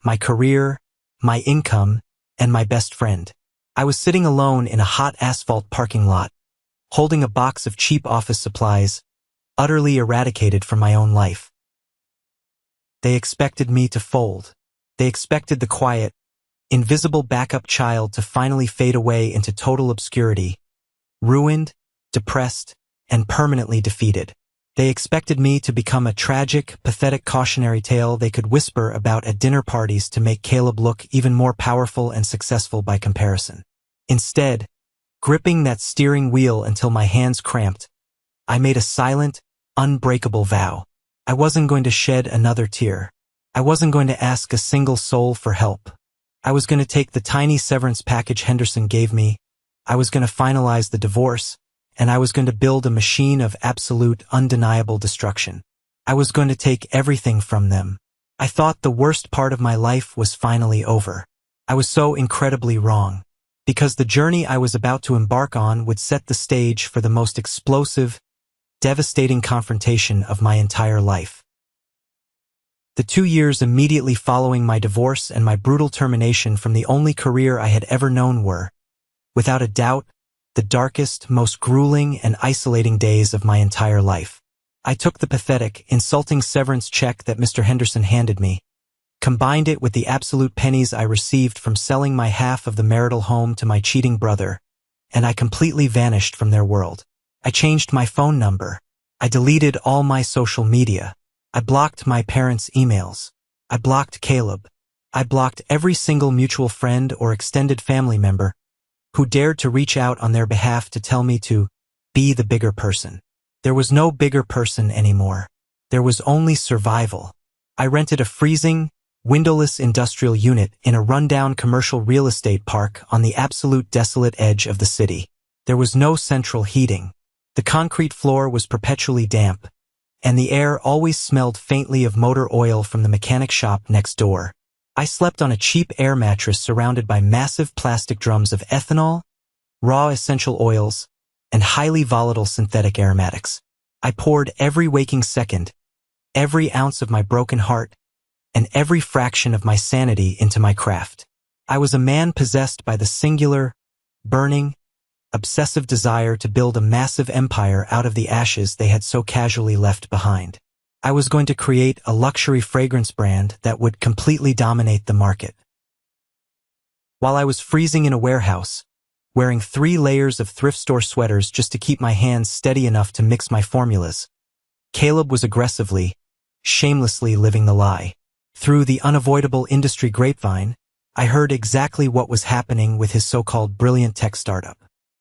my career, my income, and my best friend. I was sitting alone in a hot asphalt parking lot, holding a box of cheap office supplies, utterly eradicated from my own life. They expected me to fold. They expected the quiet, invisible backup child to finally fade away into total obscurity, ruined, depressed, and permanently defeated. They expected me to become a tragic, pathetic cautionary tale they could whisper about at dinner parties to make Caleb look even more powerful and successful by comparison. Instead, gripping that steering wheel until my hands cramped, I made a silent, unbreakable vow. I wasn't going to shed another tear. I wasn't going to ask a single soul for help. I was going to take the tiny severance package Henderson gave me. I was going to finalize the divorce, and I was going to build a machine of absolute, undeniable destruction. I was going to take everything from them. I thought the worst part of my life was finally over. I was so incredibly wrong, because the journey I was about to embark on would set the stage for the most explosive, devastating confrontation of my entire life. The 2 years immediately following my divorce and my brutal termination from the only career I had ever known were, without a doubt, the darkest, most grueling and isolating days of my entire life. I took the pathetic, insulting severance check that Mr. Henderson handed me, combined it with the absolute pennies I received from selling my half of the marital home to my cheating brother, and I completely vanished from their world. I changed my phone number. I deleted all my social media. I blocked my parents' emails. I blocked Caleb. I blocked every single mutual friend or extended family member who dared to reach out on their behalf to tell me to be the bigger person. There was no bigger person anymore. There was only survival. I rented a freezing, windowless industrial unit in a rundown commercial real estate park on the absolute desolate edge of the city. There was no central heating. The concrete floor was perpetually damp, and the air always smelled faintly of motor oil from the mechanic shop next door. I slept on a cheap air mattress surrounded by massive plastic drums of ethanol, raw essential oils, and highly volatile synthetic aromatics. I poured every waking second, every ounce of my broken heart, and every fraction of my sanity into my craft. I was a man possessed by the singular, burning, obsessive desire to build a massive empire out of the ashes they had so casually left behind. I was going to create a luxury fragrance brand that would completely dominate the market. While I was freezing in a warehouse, wearing 3 layers of thrift store sweaters just to keep my hands steady enough to mix my formulas, Caleb was aggressively, shamelessly living the lie. Through the unavoidable industry grapevine, I heard exactly what was happening with his so-called brilliant tech startup.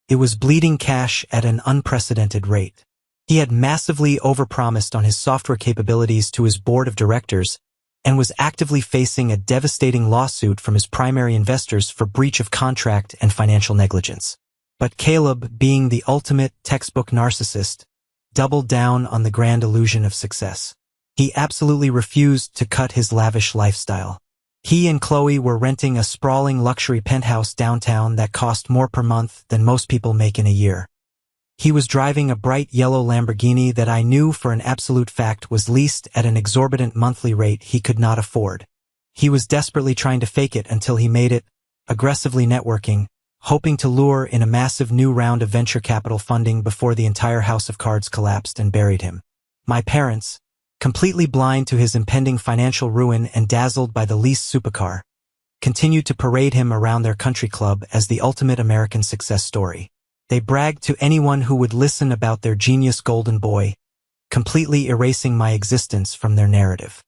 It was bleeding cash at an unprecedented rate. He had massively overpromised on his software capabilities to his board of directors and was actively facing a devastating lawsuit from his primary investors for breach of contract and financial negligence. But Caleb, being the ultimate textbook narcissist, doubled down on the grand illusion of success. He absolutely refused to cut his lavish lifestyle. He and Chloe were renting a sprawling luxury penthouse downtown that cost more per month than most people make in a year. He was driving a bright yellow Lamborghini that I knew for an absolute fact was leased at an exorbitant monthly rate he could not afford. He was desperately trying to fake it until he made it, aggressively networking, hoping to lure in a massive new round of venture capital funding before the entire house of cards collapsed and buried him. My parents, completely blind to his impending financial ruin and dazzled by the leased supercar, continued to parade him around their country club as the ultimate American success story. They bragged to anyone who would listen about their genius golden boy, completely erasing my existence from their narrative.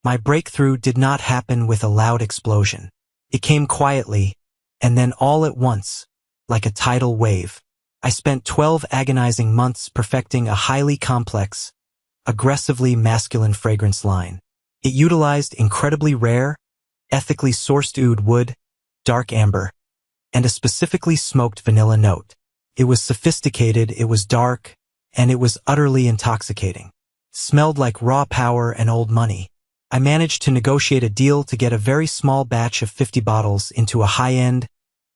My breakthrough did not happen with a loud explosion. It came quietly, and then all at once, like a tidal wave. I spent 12 agonizing months perfecting a highly complex, aggressively masculine fragrance line. It utilized incredibly rare, ethically sourced oud wood, dark amber, and a specifically smoked vanilla note. It was sophisticated, it was dark, and it was utterly intoxicating. Smelled like raw power and old money. I managed to negotiate a deal to get a very small batch of 50 bottles into a high-end,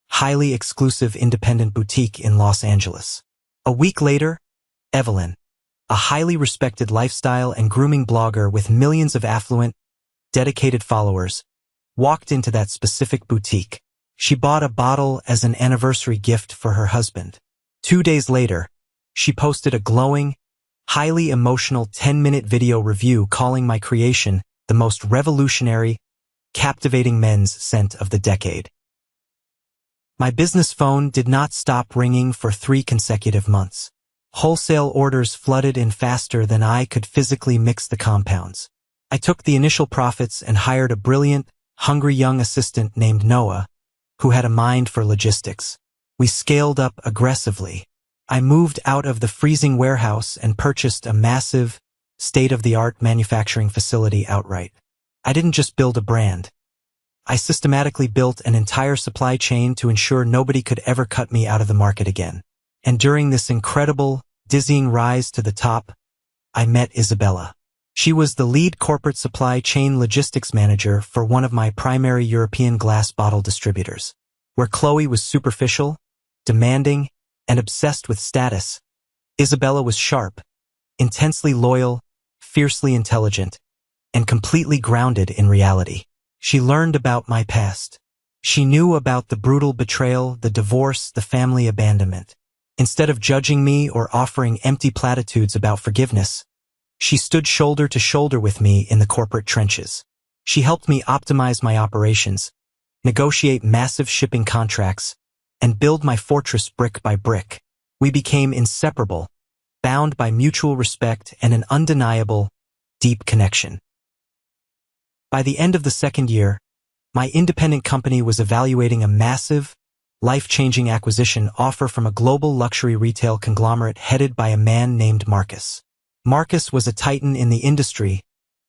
highly exclusive independent boutique in Los Angeles. A week later, Evelyn, a highly respected lifestyle and grooming blogger with millions of affluent, dedicated followers, walked into that specific boutique. She bought a bottle as an anniversary gift for her husband. 2 days later, she posted a glowing, highly emotional 10-minute video review calling my creation the most revolutionary, captivating men's scent of the decade. My business phone did not stop ringing for 3 consecutive months. Wholesale orders flooded in faster than I could physically mix the compounds. I took the initial profits and hired a brilliant, hungry young assistant named Noah, who had a mind for logistics. We scaled up aggressively. I moved out of the freezing warehouse and purchased a massive, state-of-the-art manufacturing facility outright. I didn't just build a brand. I systematically built an entire supply chain to ensure nobody could ever cut me out of the market again. And during this incredible, dizzying rise to the top, I met Isabella. She was the lead corporate supply chain logistics manager for one of my primary European glass bottle distributors. Where Chloe was superficial, demanding, and obsessed with status, Isabella was sharp, intensely loyal, fiercely intelligent, and completely grounded in reality. She learned about my past. She knew about the brutal betrayal, the divorce, the family abandonment. Instead of judging me or offering empty platitudes about forgiveness, she stood shoulder to shoulder with me in the corporate trenches. She helped me optimize my operations, negotiate massive shipping contracts, and build my fortress brick by brick. We became inseparable, bound by mutual respect and an undeniable, deep connection. By the end of the second year, my independent company was evaluating a massive, life-changing acquisition offer from a global luxury retail conglomerate headed by a man named Marcus. Marcus was a titan in the industry,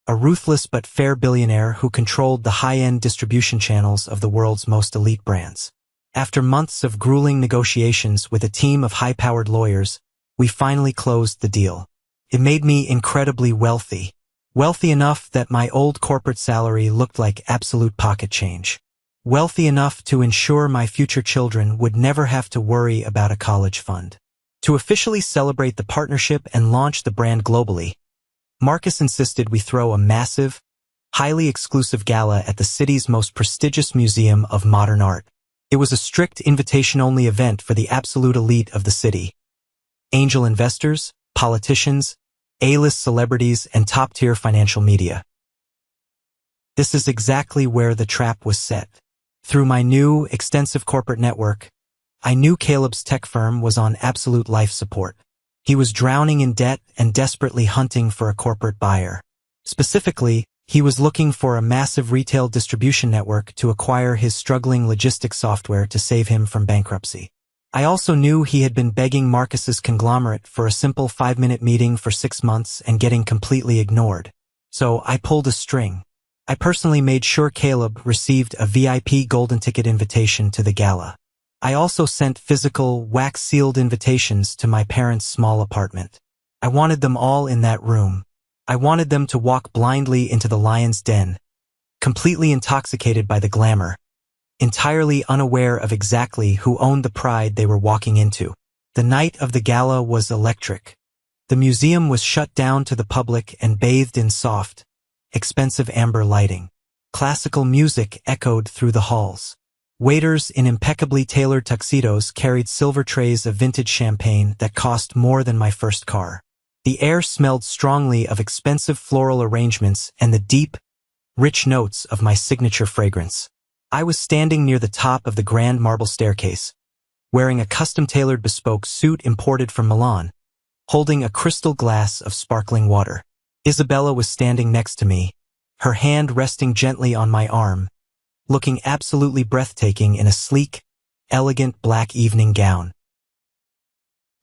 a ruthless but fair billionaire who controlled the high-end distribution channels of the world's most elite brands. After months of grueling negotiations with a team of high-powered lawyers, we finally closed the deal. It made me incredibly wealthy. Wealthy enough that my old corporate salary looked like absolute pocket change. Wealthy enough to ensure my future children would never have to worry about a college fund. To officially celebrate the partnership and launch the brand globally, Marcus insisted we throw a massive, highly exclusive gala at the city's most prestigious museum of modern art. It was a strict invitation-only event for the absolute elite of the city. Angel investors, politicians, A-list celebrities, and top-tier financial media. This is exactly where the trap was set. Through my new, extensive corporate network, I knew Caleb's tech firm was on absolute life support. He was drowning in debt and desperately hunting for a corporate buyer. Specifically, he was looking for a massive retail distribution network to acquire his struggling logistics software to save him from bankruptcy. I also knew he had been begging Marcus's conglomerate for a simple 5-minute meeting for 6 months and getting completely ignored. So I pulled a string. I personally made sure Caleb received a VIP golden ticket invitation to the gala. I also sent physical, wax-sealed invitations to my parents' small apartment. I wanted them all in that room. I wanted them to walk blindly into the lion's den, completely intoxicated by the glamour, entirely unaware of exactly who owned the pride they were walking into. The night of the gala was electric. The museum was shut down to the public and bathed in soft, expensive amber lighting. Classical music echoed through the halls. Waiters in impeccably tailored tuxedos carried silver trays of vintage champagne that cost more than my first car. The air smelled strongly of expensive floral arrangements and the deep, rich notes of my signature fragrance. I was standing near the top of the grand marble staircase, wearing a custom-tailored bespoke suit imported from Milan, holding a crystal glass of sparkling water. Isabella was standing next to me, her hand resting gently on my arm, looking absolutely breathtaking in a sleek, elegant black evening gown.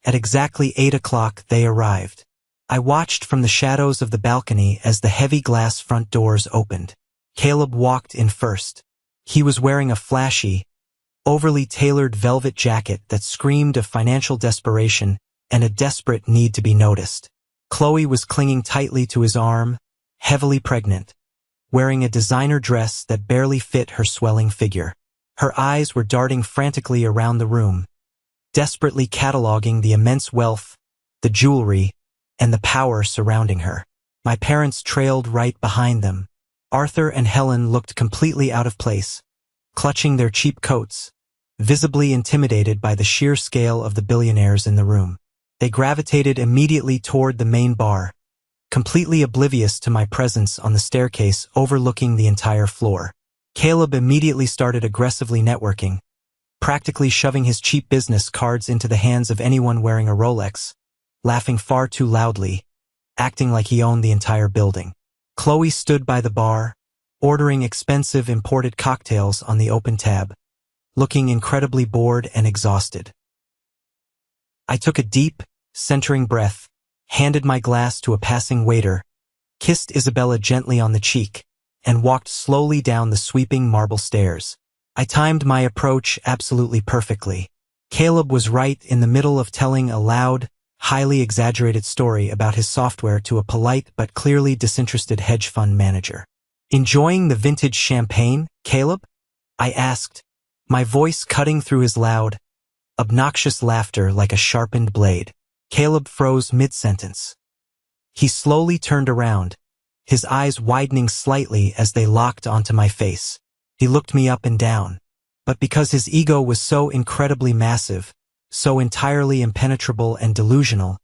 At exactly 8 o'clock they arrived. I watched from the shadows of the balcony as the heavy glass front doors opened. Caleb walked in first. He was wearing a flashy, overly tailored velvet jacket that screamed of financial desperation and a desperate need to be noticed. Chloe was clinging tightly to his arm, heavily pregnant, wearing a designer dress that barely fit her swelling figure. Her eyes were darting frantically around the room, desperately cataloging the immense wealth, the jewelry, and the power surrounding her. My parents trailed right behind them. Arthur and Helen looked completely out of place, clutching their cheap coats, visibly intimidated by the sheer scale of the billionaires in the room. They gravitated immediately toward the main bar, completely oblivious to my presence on the staircase overlooking the entire floor. Caleb immediately started aggressively networking, practically shoving his cheap business cards into the hands of anyone wearing a Rolex, laughing far too loudly, acting like he owned the entire building. Chloe stood by the bar, ordering expensive imported cocktails on the open tab, looking incredibly bored and exhausted. I took a deep, centering breath, handed my glass to a passing waiter, kissed Isabella gently on the cheek, and walked slowly down the sweeping marble stairs. I timed my approach absolutely perfectly. Caleb was right in the middle of telling a loud, highly exaggerated story about his software to a polite but clearly disinterested hedge fund manager. "Enjoying the vintage champagne, Caleb?" I asked, my voice cutting through his loud, obnoxious laughter like a sharpened blade. Caleb froze mid-sentence. He slowly turned around, his eyes widening slightly as they locked onto my face. He looked me up and down. But because his ego was so incredibly massive, so entirely impenetrable and delusional,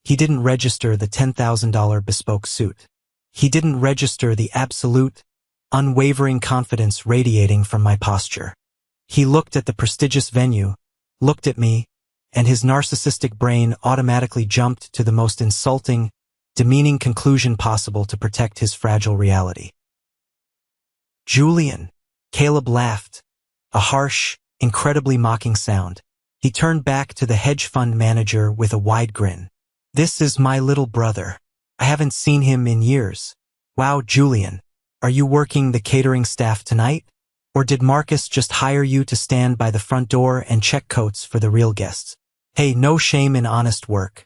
he didn't register the $10,000 bespoke suit. He didn't register the absolute, unwavering confidence radiating from my posture. He looked at the prestigious venue, looked at me, and his narcissistic brain automatically jumped to the most insulting, demeaning conclusion possible to protect his fragile reality. "Julian," Caleb laughed, a harsh, incredibly mocking sound. He turned back to the hedge fund manager with a wide grin. "This is my little brother. I haven't seen him in years. Wow, Julian, are you working the catering staff tonight? Or did Marcus just hire you to stand by the front door and check coats for the real guests? Hey, no shame in honest work.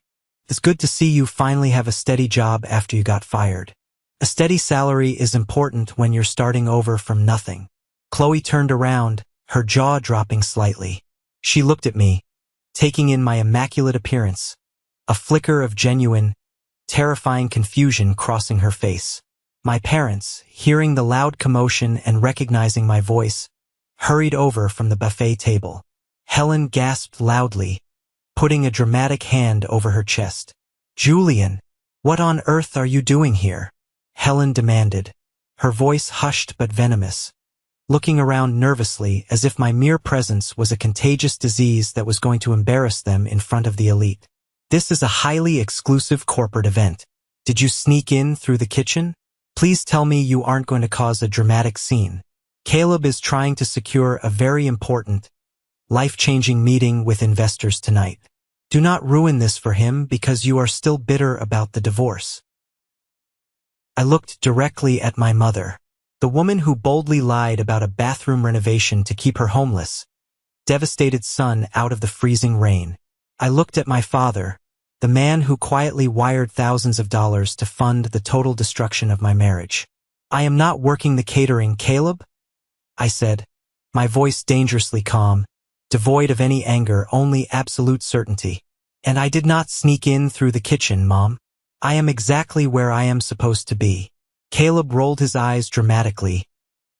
It's good to see you finally have a steady job after you got fired. A steady salary is important when you're starting over from nothing." Chloe turned around, her jaw dropping slightly. She looked at me, taking in my immaculate appearance, a flicker of genuine, terrifying confusion crossing her face. My parents, hearing the loud commotion and recognizing my voice, hurried over from the buffet table. Helen gasped loudly, putting a dramatic hand over her chest. "Julian, what on earth are you doing here?" Helen demanded, her voice hushed but venomous, looking around nervously as if my mere presence was a contagious disease that was going to embarrass them in front of the elite. "This is a highly exclusive corporate event. Did you sneak in through the kitchen? Please tell me you aren't going to cause a dramatic scene. Caleb is trying to secure a very important, life-changing meeting with investors tonight. Do not ruin this for him because you are still bitter about the divorce." I looked directly at my mother, the woman who boldly lied about a bathroom renovation to keep her homeless, devastated son out of the freezing rain. I looked at my father, the man who quietly wired thousands of dollars to fund the total destruction of my marriage. "I am not working the catering, Caleb," I said, my voice dangerously calm, devoid of any anger, only absolute certainty. "And I did not sneak in through the kitchen, Mom. I am exactly where I am supposed to be." Caleb rolled his eyes dramatically,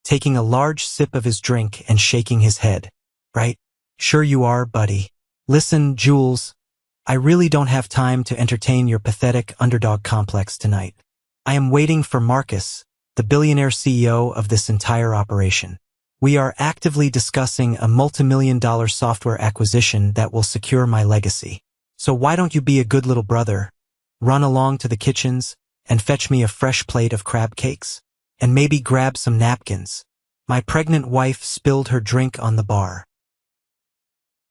taking a large sip of his drink and shaking his head. "Right? Sure you are, buddy. Listen, Jules, I really don't have time to entertain your pathetic underdog complex tonight. I am waiting for Marcus, the billionaire CEO of this entire operation. We are actively discussing a multimillion-dollar software acquisition that will secure my legacy. So why don't you be a good little brother, run along to the kitchens, and fetch me a fresh plate of crab cakes? And maybe grab some napkins. My pregnant wife spilled her drink on the bar."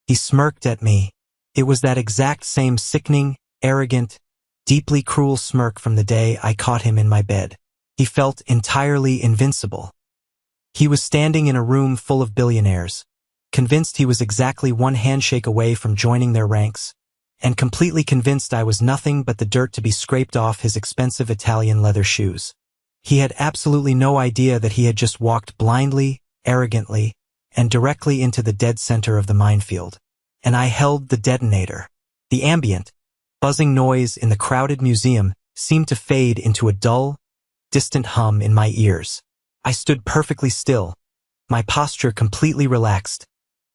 He smirked at me. It was that exact same sickening, arrogant, deeply cruel smirk from the day I caught him in my bed. He felt entirely invincible. He was standing in a room full of billionaires, convinced he was exactly one handshake away from joining their ranks, and completely convinced I was nothing but the dirt to be scraped off his expensive Italian leather shoes. He had absolutely no idea that he had just walked blindly, arrogantly, and directly into the dead center of the minefield. And I held the detonator. The ambient, buzzing noise in the crowded museum seemed to fade into a dull, distant hum in my ears. I stood perfectly still, my posture completely relaxed,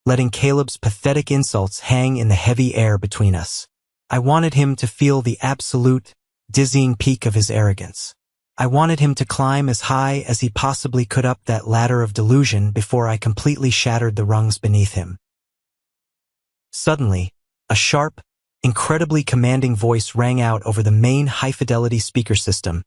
letting Caleb's pathetic insults hang in the heavy air between us. I wanted him to feel the absolute, dizzying peak of his arrogance. I wanted him to climb as high as he possibly could up that ladder of delusion before I completely shattered the rungs beneath him. Suddenly, a sharp, incredibly commanding voice rang out over the main high-fidelity speaker system,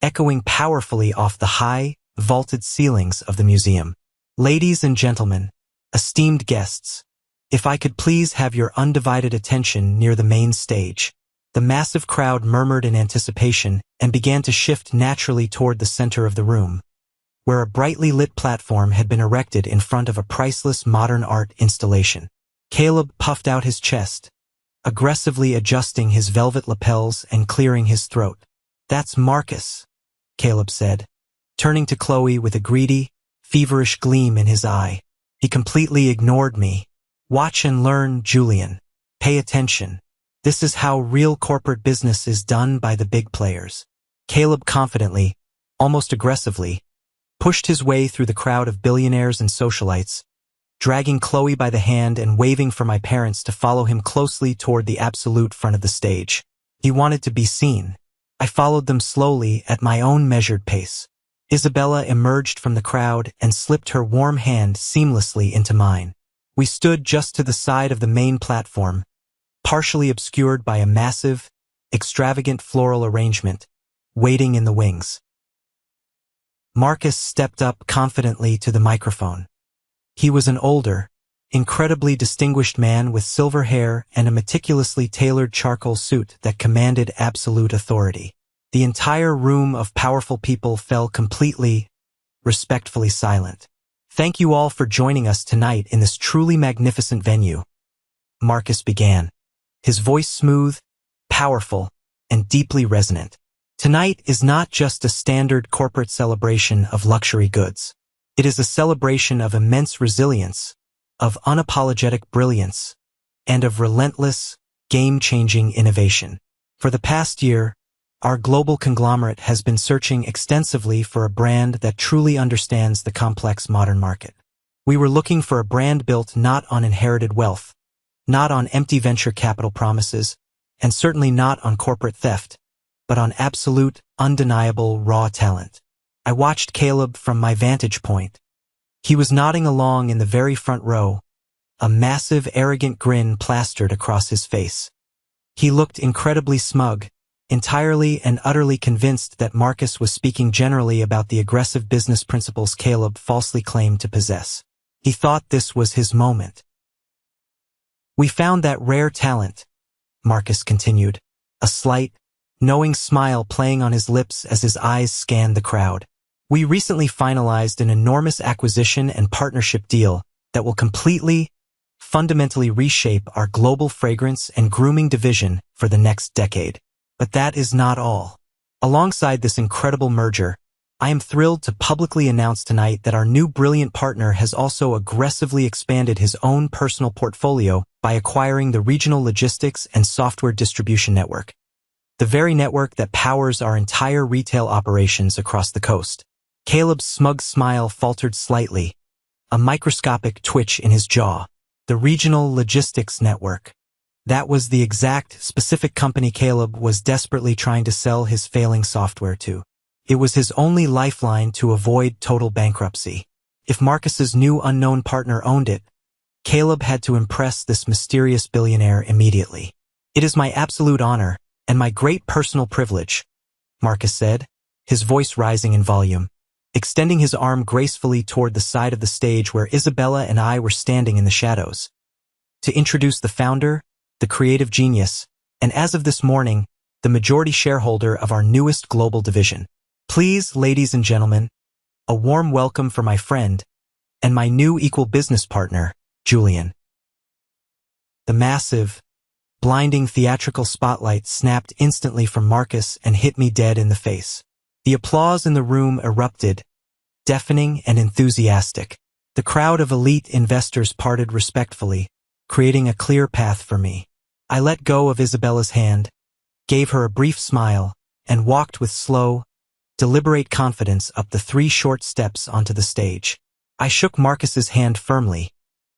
echoing powerfully off the high, vaulted ceilings of the museum. "Ladies and gentlemen, esteemed guests, if I could please have your undivided attention near the main stage." The massive crowd murmured in anticipation and began to shift naturally toward the center of the room, where a brightly lit platform had been erected in front of a priceless modern art installation. Caleb puffed out his chest, aggressively adjusting his velvet lapels and clearing his throat. "That's Marcus," Caleb said, turning to Chloe with a greedy, feverish gleam in his eye. "He completely ignored me. Watch and learn, Julian. Pay attention. This is how real corporate business is done by the big players." Caleb confidently, almost aggressively, pushed his way through the crowd of billionaires and socialites, dragging Chloe by the hand and waving for my parents to follow him closely toward the absolute front of the stage. He wanted to be seen. I followed them slowly at my own measured pace. Isabella emerged from the crowd and slipped her warm hand seamlessly into mine. We stood just to the side of the main platform, partially obscured by a massive, extravagant floral arrangement, waiting in the wings. Marcus stepped up confidently to the microphone. He was an older, incredibly distinguished man with silver hair and a meticulously tailored charcoal suit that commanded absolute authority. The entire room of powerful people fell completely, respectfully silent. "Thank you all for joining us tonight in this truly magnificent venue," Marcus began, his voice smooth, powerful, and deeply resonant. "Tonight is not just a standard corporate celebration of luxury goods. It is a celebration of immense resilience, of unapologetic brilliance, and of relentless, game-changing innovation. For the past year, our global conglomerate has been searching extensively for a brand that truly understands the complex modern market. We were looking for a brand built not on inherited wealth, not on empty venture capital promises, and certainly not on corporate theft, but on absolute, undeniable raw talent." I watched Caleb from my vantage point. He was nodding along in the very front row, a massive, arrogant grin plastered across his face. He looked incredibly smug, entirely and utterly convinced that Marcus was speaking generally about the aggressive business principles Caleb falsely claimed to possess. He thought this was his moment. "We found that rare talent," Marcus continued, a slight, knowing smile playing on his lips as his eyes scanned the crowd. "We recently finalized an enormous acquisition and partnership deal that will completely, fundamentally reshape our global fragrance and grooming division for the next decade. But that is not all. Alongside this incredible merger, I am thrilled to publicly announce tonight that our new brilliant partner has also aggressively expanded his own personal portfolio by acquiring the regional logistics and software distribution network, the very network that powers our entire retail operations across the coast." Caleb's smug smile faltered slightly, a microscopic twitch in his jaw. The regional logistics network. That was the exact, specific company Caleb was desperately trying to sell his failing software to. It was his only lifeline to avoid total bankruptcy. If Marcus's new unknown partner owned it, Caleb had to impress this mysterious billionaire immediately. "It is my absolute honor, and my great personal privilege," Marcus said, his voice rising in volume, extending his arm gracefully toward the side of the stage where Isabella and I were standing in the shadows, "to introduce the founder, the creative genius, and as of this morning, the majority shareholder of our newest global division. Please, ladies and gentlemen, a warm welcome for my friend and my new equal business partner, Julian." The massive, blinding theatrical spotlight snapped instantly from Marcus and hit me dead in the face. The applause in the room erupted, deafening and enthusiastic. The crowd of elite investors parted respectfully, creating a clear path for me. I let go of Isabella's hand, gave her a brief smile, and walked with slow, deliberate confidence up the 3 short steps onto the stage. I shook Marcus's hand firmly,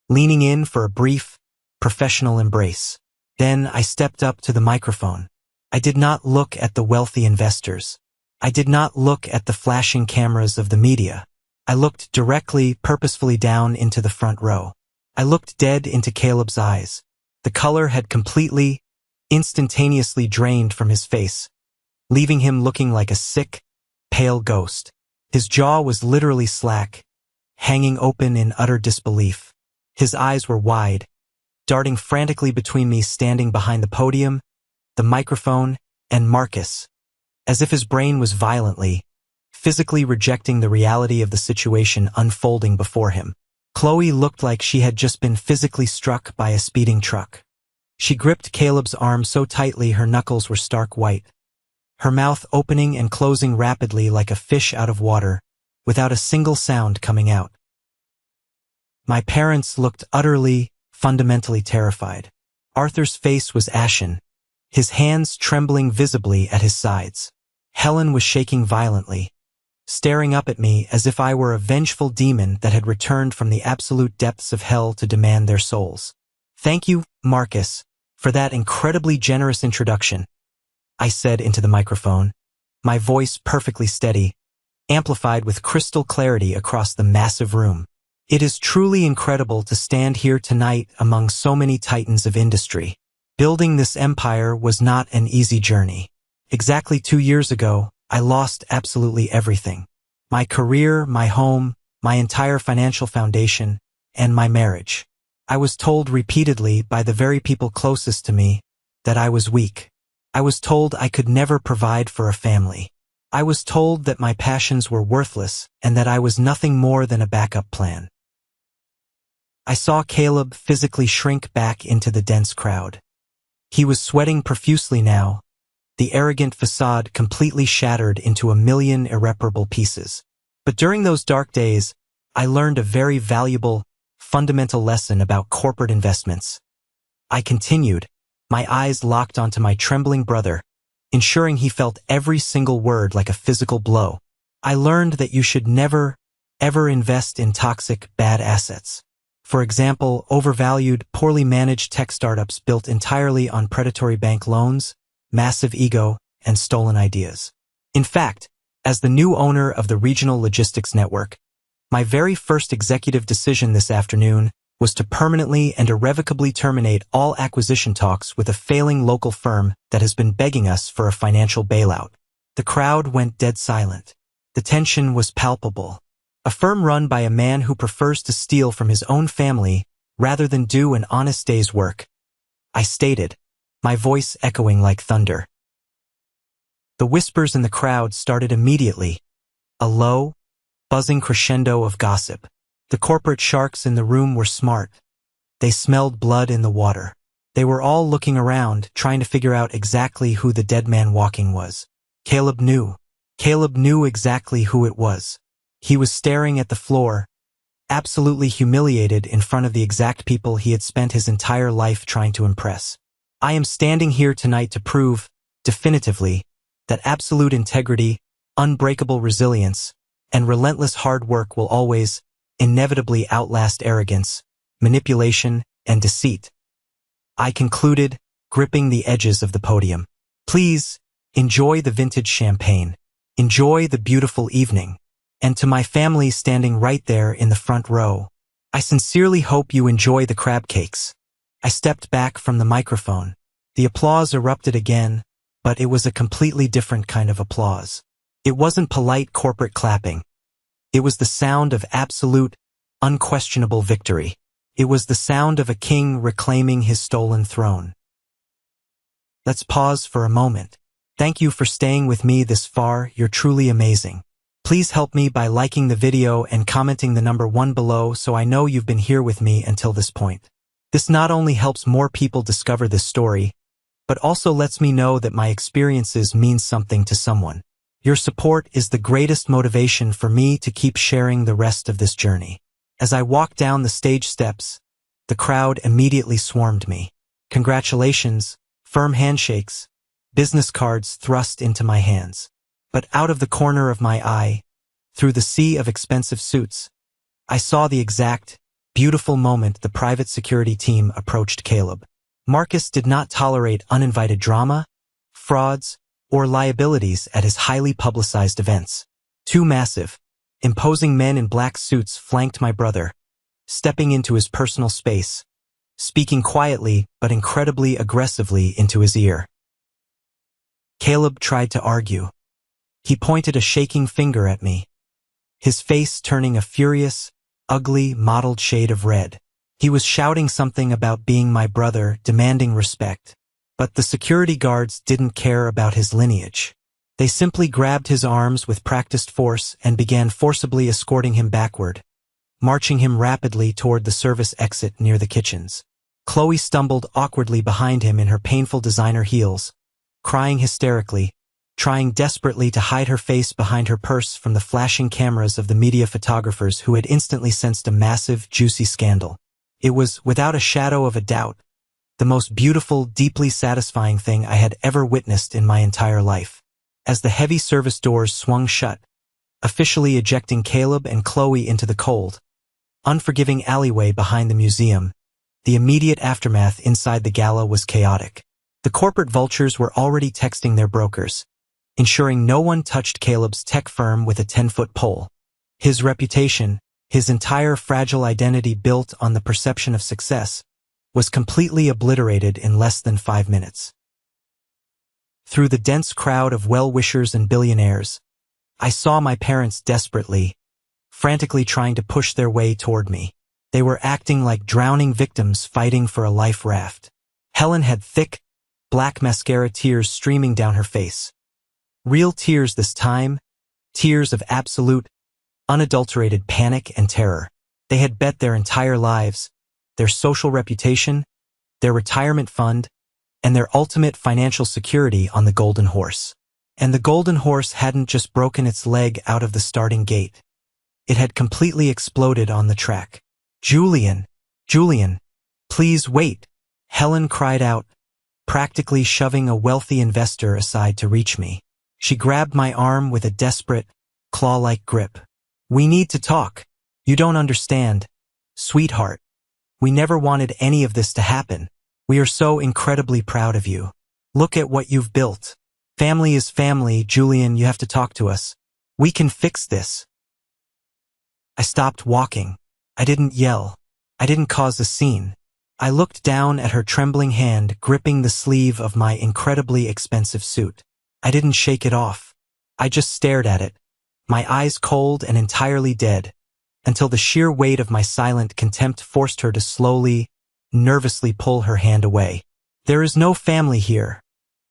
leaning in for a brief, professional embrace. Then I stepped up to the microphone. I did not look at the wealthy investors. I did not look at the flashing cameras of the media. I looked directly, purposefully down into the front row. I looked dead into Caleb's eyes. The color had completely, instantaneously drained from his face, leaving him looking like a sick, pale ghost. His jaw was literally slack, hanging open in utter disbelief. His eyes were wide, darting frantically between me standing behind the podium, the microphone, and Marcus, as if his brain was violently, physically rejecting the reality of the situation unfolding before him. Chloe looked like she had just been physically struck by a speeding truck. She gripped Caleb's arm so tightly her knuckles were stark white, her mouth opening and closing rapidly like a fish out of water, without a single sound coming out. My parents looked utterly, fundamentally terrified. Arthur's face was ashen, his hands trembling visibly at his sides. Helen was shaking violently, staring up at me as if I were a vengeful demon that had returned from the absolute depths of hell to demand their souls. "Thank you, Marcus, for that incredibly generous introduction," I said into the microphone, my voice perfectly steady, amplified with crystal clarity across the massive room. It is truly incredible to stand here tonight among so many titans of industry. Building this empire was not an easy journey. Exactly 2 years ago, I lost absolutely everything. My career, my home, my entire financial foundation, and my marriage. I was told repeatedly by the very people closest to me that I was weak. I was told I could never provide for a family. I was told that my passions were worthless and that I was nothing more than a backup plan. I saw Caleb physically shrink back into the dense crowd. He was sweating profusely now, the arrogant facade completely shattered into a million irreparable pieces. But during those dark days, I learned a very valuable, fundamental lesson about corporate investments. I continued, my eyes locked onto my trembling brother, ensuring he felt every single word like a physical blow. I learned that you should never, ever invest in toxic, bad assets. For example, overvalued, poorly managed tech startups built entirely on predatory bank loans, massive ego, and stolen ideas. In fact, as the new owner of the regional logistics network, my very first executive decision this afternoon was to permanently and irrevocably terminate all acquisition talks with a failing local firm that has been begging us for a financial bailout. The crowd went dead silent. The tension was palpable. A firm run by a man who prefers to steal from his own family rather than do an honest day's work. I stated, my voice echoing like thunder. The whispers in the crowd started immediately, a low, buzzing crescendo of gossip. The corporate sharks in the room were smart. They smelled blood in the water. They were all looking around, trying to figure out exactly who the dead man walking was. Caleb knew. Caleb knew exactly who it was. He was staring at the floor, absolutely humiliated in front of the exact people he had spent his entire life trying to impress. I am standing here tonight to prove, definitively, that absolute integrity, unbreakable resilience, and relentless hard work will always, inevitably outlast arrogance, manipulation, and deceit. I concluded, gripping the edges of the podium. Please, enjoy the vintage champagne. Enjoy the beautiful evening. And to my family standing right there in the front row, I sincerely hope you enjoy the crab cakes. I stepped back from the microphone. The applause erupted again, but it was a completely different kind of applause. It wasn't polite corporate clapping. It was the sound of absolute, unquestionable victory. It was the sound of a king reclaiming his stolen throne. Let's pause for a moment. Thank you for staying with me this far. You're truly amazing. Please help me by liking the video and commenting the number 1 below so I know you've been here with me until this point. This not only helps more people discover this story, but also lets me know that my experiences mean something to someone. Your support is the greatest motivation for me to keep sharing the rest of this journey. As I walked down the stage steps, the crowd immediately swarmed me. Congratulations, firm handshakes, business cards thrust into my hands. But out of the corner of my eye, through the sea of expensive suits, I saw the exact, beautiful moment the private security team approached Caleb. Marcus did not tolerate uninvited drama, frauds, or liabilities at his highly publicized events. 2 massive, imposing men in black suits flanked my brother, stepping into his personal space, speaking quietly but incredibly aggressively into his ear. Caleb tried to argue. He pointed a shaking finger at me, his face turning a furious, ugly, mottled shade of red. He was shouting something about being my brother, demanding respect. But the security guards didn't care about his lineage. They simply grabbed his arms with practiced force and began forcibly escorting him backward, marching him rapidly toward the service exit near the kitchens. Chloe stumbled awkwardly behind him in her painful designer heels, crying hysterically, trying desperately to hide her face behind her purse from the flashing cameras of the media photographers who had instantly sensed a massive, juicy scandal. It was, without a shadow of a doubt, the most beautiful, deeply satisfying thing I had ever witnessed in my entire life. As the heavy service doors swung shut, officially ejecting Caleb and Chloe into the cold, unforgiving alleyway behind the museum, the immediate aftermath inside the gala was chaotic. The corporate vultures were already texting their brokers, ensuring no one touched Caleb's tech firm with a 10-foot pole. His reputation, his entire fragile identity built on the perception of success, was completely obliterated in less than 5 minutes. Through the dense crowd of well-wishers and billionaires, I saw my parents desperately, frantically trying to push their way toward me. They were acting like drowning victims fighting for a life raft. Helen had thick, black mascara tears streaming down her face. Real tears this time, tears of absolute, unadulterated panic and terror. They had bet their entire lives, their social reputation, their retirement fund, and their ultimate financial security on the Golden Horse. And the Golden Horse hadn't just broken its leg out of the starting gate. It had completely exploded on the track. Julian, please wait, Helen cried out, practically shoving a wealthy investor aside to reach me. She grabbed my arm with a desperate, claw-like grip. We need to talk. You don't understand. Sweetheart. We never wanted any of this to happen. We are so incredibly proud of you. Look at what you've built. Family is family, Julian, you have to talk to us. We can fix this. I stopped walking. I didn't yell. I didn't cause a scene. I looked down at her trembling hand gripping the sleeve of my incredibly expensive suit. I didn't shake it off. I just stared at it, my eyes cold and entirely dead, until the sheer weight of my silent contempt forced her to slowly, nervously pull her hand away. There is no family here,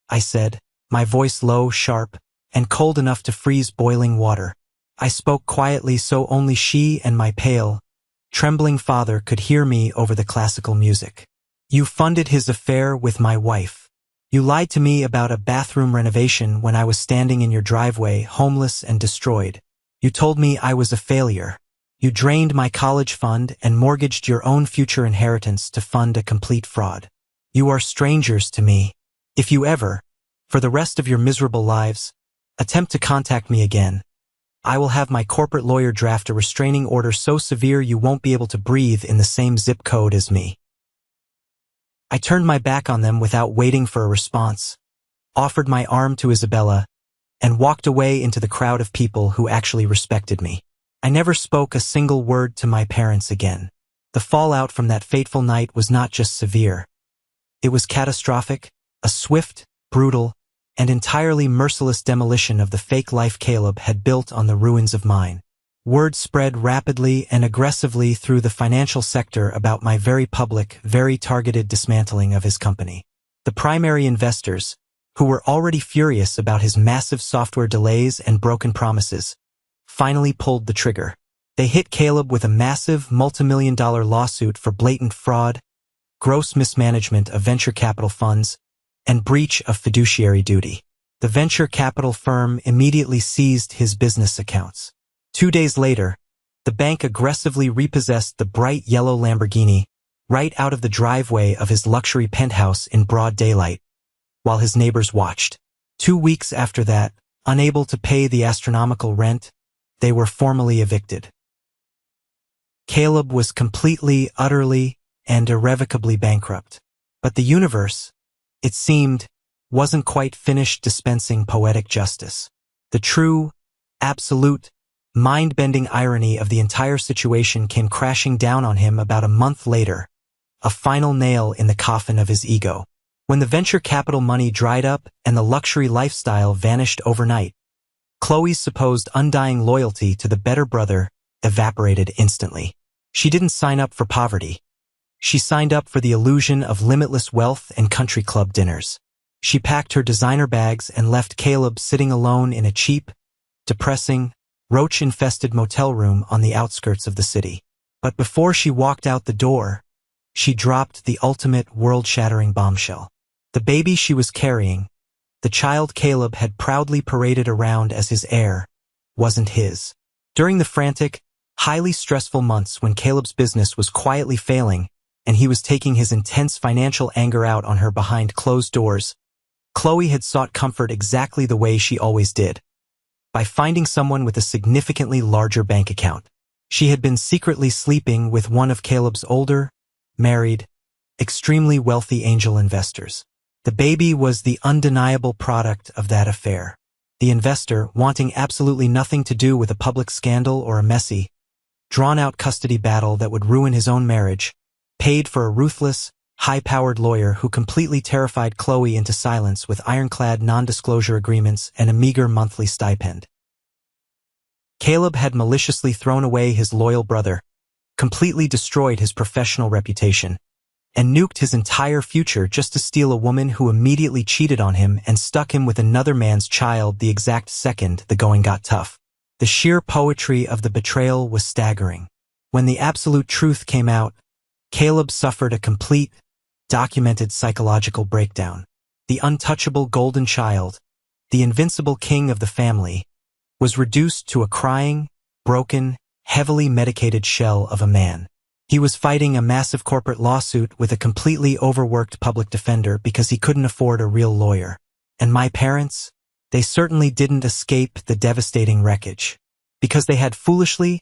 I said, my voice low, sharp, and cold enough to freeze boiling water. I spoke quietly so only she and my pale, trembling father could hear me over the classical music. You funded his affair with my wife. You lied to me about a bathroom renovation when I was standing in your driveway, homeless and destroyed. You told me I was a failure. You drained my college fund and mortgaged your own future inheritance to fund a complete fraud. You are strangers to me. If you ever, for the rest of your miserable lives, attempt to contact me again, I will have my corporate lawyer draft a restraining order so severe you won't be able to breathe in the same zip code as me. I turned my back on them without waiting for a response, offered my arm to Isabella, and walked away into the crowd of people who actually respected me. I never spoke a single word to my parents again. The fallout from that fateful night was not just severe. It was catastrophic, a swift, brutal, and entirely merciless demolition of the fake life Caleb had built on the ruins of mine. Word spread rapidly and aggressively through the financial sector about my very public, very targeted dismantling of his company. The primary investors, who were already furious about his massive software delays and broken promises, finally pulled the trigger. They hit Caleb with a massive multimillion-dollar lawsuit for blatant fraud, gross mismanagement of venture capital funds, and breach of fiduciary duty. The venture capital firm immediately seized his business accounts. 2 days later, the bank aggressively repossessed the bright yellow Lamborghini right out of the driveway of his luxury penthouse in broad daylight, while his neighbors watched. 2 weeks after that, unable to pay the astronomical rent, they were formally evicted. Caleb was completely, utterly, and irrevocably bankrupt. But the universe, it seemed, wasn't quite finished dispensing poetic justice. The true, absolute, mind-bending irony of the entire situation came crashing down on him about a month later, a final nail in the coffin of his ego. When the venture capital money dried up and the luxury lifestyle vanished overnight, Chloe's supposed undying loyalty to the better brother evaporated instantly. She didn't sign up for poverty. She signed up for the illusion of limitless wealth and country club dinners. She packed her designer bags and left Caleb sitting alone in a cheap, depressing, roach-infested motel room on the outskirts of the city. But before she walked out the door, she dropped the ultimate world-shattering bombshell. The baby she was carrying, the child Caleb had proudly paraded around as his heir, wasn't his. During the frantic, highly stressful months when Caleb's business was quietly failing and he was taking his intense financial anger out on her behind closed doors, Chloe had sought comfort exactly the way she always did, by finding someone with a significantly larger bank account. She had been secretly sleeping with one of Caleb's older, married, extremely wealthy angel investors. The baby was the undeniable product of that affair. the investor, wanting absolutely nothing to do with a public scandal or a messy, drawn-out custody battle that would ruin his own marriage, paid for a ruthless, high-powered lawyer who completely terrified Chloe into silence with ironclad non-disclosure agreements and a meager monthly stipend. Caleb had maliciously thrown away his loyal brother, completely destroyed his professional reputation, and nuked his entire future just to steal a woman who immediately cheated on him and stuck him with another man's child the exact second the going got tough. The sheer poetry of the betrayal was staggering. When the absolute truth came out, Caleb suffered a complete, documented psychological breakdown. The untouchable golden child, the invincible king of the family, was reduced to a crying, broken, heavily medicated shell of a man. He was fighting a massive corporate lawsuit with a completely overworked public defender because he couldn't afford a real lawyer. And my parents? They certainly didn't escape the devastating wreckage. Because they had foolishly,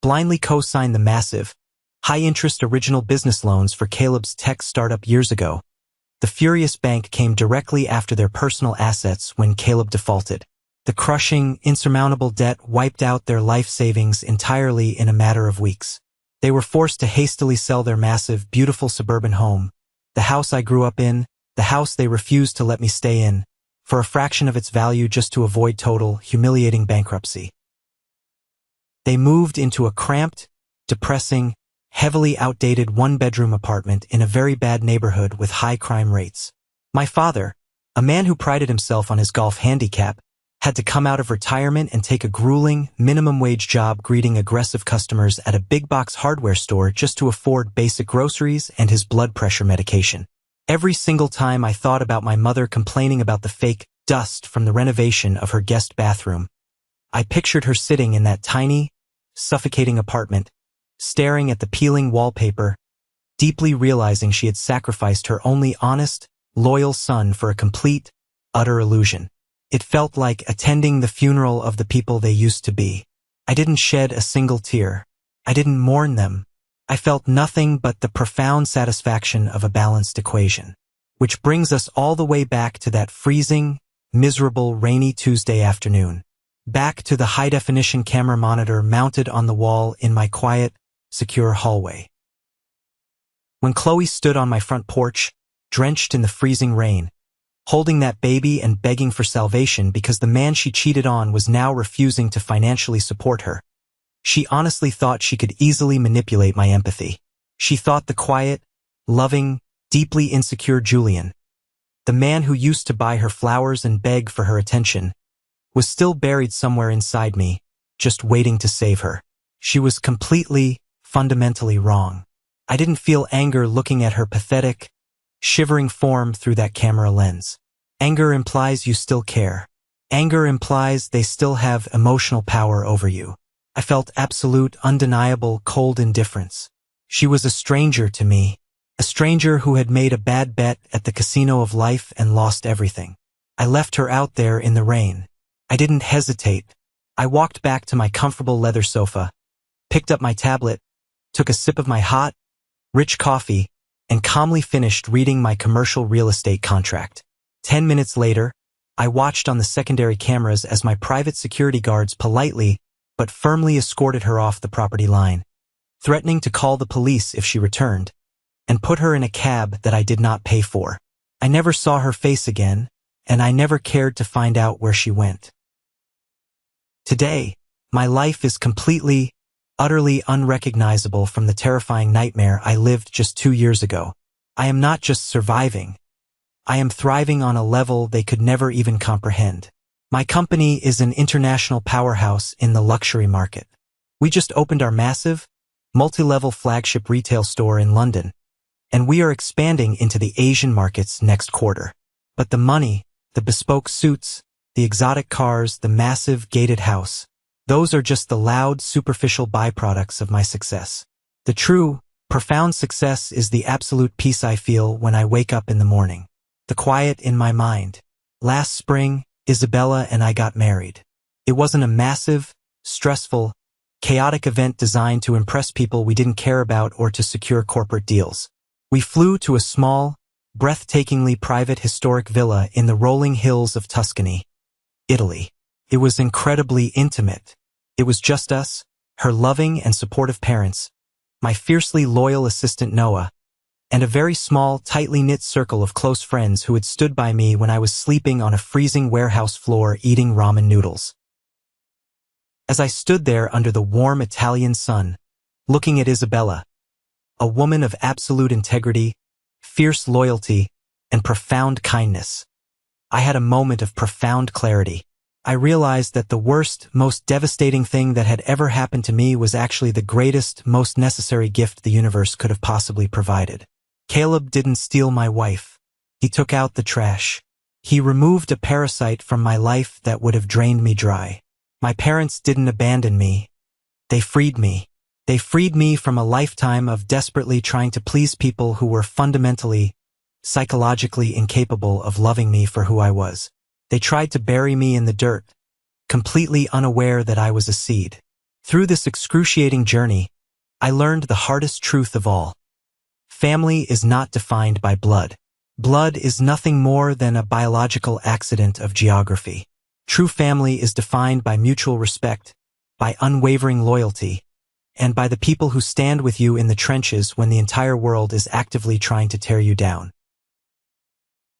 blindly co-signed the massive, high-interest original business loans for Caleb's tech startup years ago, the furious bank came directly after their personal assets when Caleb defaulted. The crushing, insurmountable debt wiped out their life savings entirely in a matter of weeks. They were forced to hastily sell their massive, beautiful suburban home, the house I grew up in, the house they refused to let me stay in, for a fraction of its value just to avoid total, humiliating bankruptcy. They moved into a cramped, depressing, heavily outdated one-bedroom apartment in a very bad neighborhood with high crime rates. My father, a man who prided himself on his golf handicap, had to come out of retirement and take a grueling, minimum-wage job greeting aggressive customers at a big-box hardware store just to afford basic groceries and his blood pressure medication. Every single time I thought about my mother complaining about the fake dust from the renovation of her guest bathroom, I pictured her sitting in that tiny, suffocating apartment, staring at the peeling wallpaper, deeply realizing she had sacrificed her only honest, loyal son for a complete, utter illusion. It felt like attending the funeral of the people they used to be. I didn't shed a single tear. I didn't mourn them. I felt nothing but the profound satisfaction of a balanced equation. Which brings us all the way back to that freezing, miserable, rainy Tuesday afternoon. Back to the high-definition camera monitor mounted on the wall in my quiet, secure hallway. When Chloe stood on my front porch, drenched in the freezing rain, holding that baby and begging for salvation because the man she cheated on was now refusing to financially support her, she honestly thought she could easily manipulate my empathy. She thought the quiet, loving, deeply insecure Julian, the man who used to buy her flowers and beg for her attention, was still buried somewhere inside me, just waiting to save her. She was completely, fundamentally wrong. I didn't feel anger looking at her pathetic, shivering form through that camera lens. Anger implies you still care. Anger implies they still have emotional power over you. I felt absolute, undeniable, cold indifference. She was a stranger to me, a stranger who had made a bad bet at the casino of life and lost everything. I left her out there in the rain. I didn't hesitate. I walked back to my comfortable leather sofa, picked up my tablet, took a sip of my hot, rich coffee, and calmly finished reading my commercial real estate contract. 10 minutes later, I watched on the secondary cameras as my private security guards politely but firmly escorted her off the property line, threatening to call the police if she returned, and put her in a cab that I did not pay for. I never saw her face again, and I never cared to find out where she went. Today, my life is completely, utterly unrecognizable from the terrifying nightmare I lived just 2 years ago. I am not just surviving. I am thriving on a level they could never even comprehend. My company is an international powerhouse in the luxury market. We just opened our massive, multi-level flagship retail store in London, and we are expanding into the Asian markets next quarter. But the money, the bespoke suits, the exotic cars, the massive gated house, those are just the loud, superficial byproducts of my success. The true, profound success is the absolute peace I feel when I wake up in the morning. The quiet in my mind. Last spring, Isabella and I got married. It wasn't a massive, stressful, chaotic event designed to impress people we didn't care about or to secure corporate deals. We flew to a small, breathtakingly private historic villa in the rolling hills of Tuscany, Italy. It was incredibly intimate. It was just us, her loving and supportive parents, my fiercely loyal assistant Noah, and a very small, tightly knit circle of close friends who had stood by me when I was sleeping on a freezing warehouse floor eating ramen noodles. As I stood there under the warm Italian sun, looking at Isabella, a woman of absolute integrity, fierce loyalty, and profound kindness, I had a moment of profound clarity. I realized that the worst, most devastating thing that had ever happened to me was actually the greatest, most necessary gift the universe could have possibly provided. Caleb didn't steal my wife. He took out the trash. He removed a parasite from my life that would have drained me dry. My parents didn't abandon me. They freed me. They freed me from a lifetime of desperately trying to please people who were fundamentally, psychologically incapable of loving me for who I was. They tried to bury me in the dirt, completely unaware that I was a seed. Through this excruciating journey, I learned the hardest truth of all. Family is not defined by blood. Blood is nothing more than a biological accident of geography. True family is defined by mutual respect, by unwavering loyalty, and by the people who stand with you in the trenches when the entire world is actively trying to tear you down.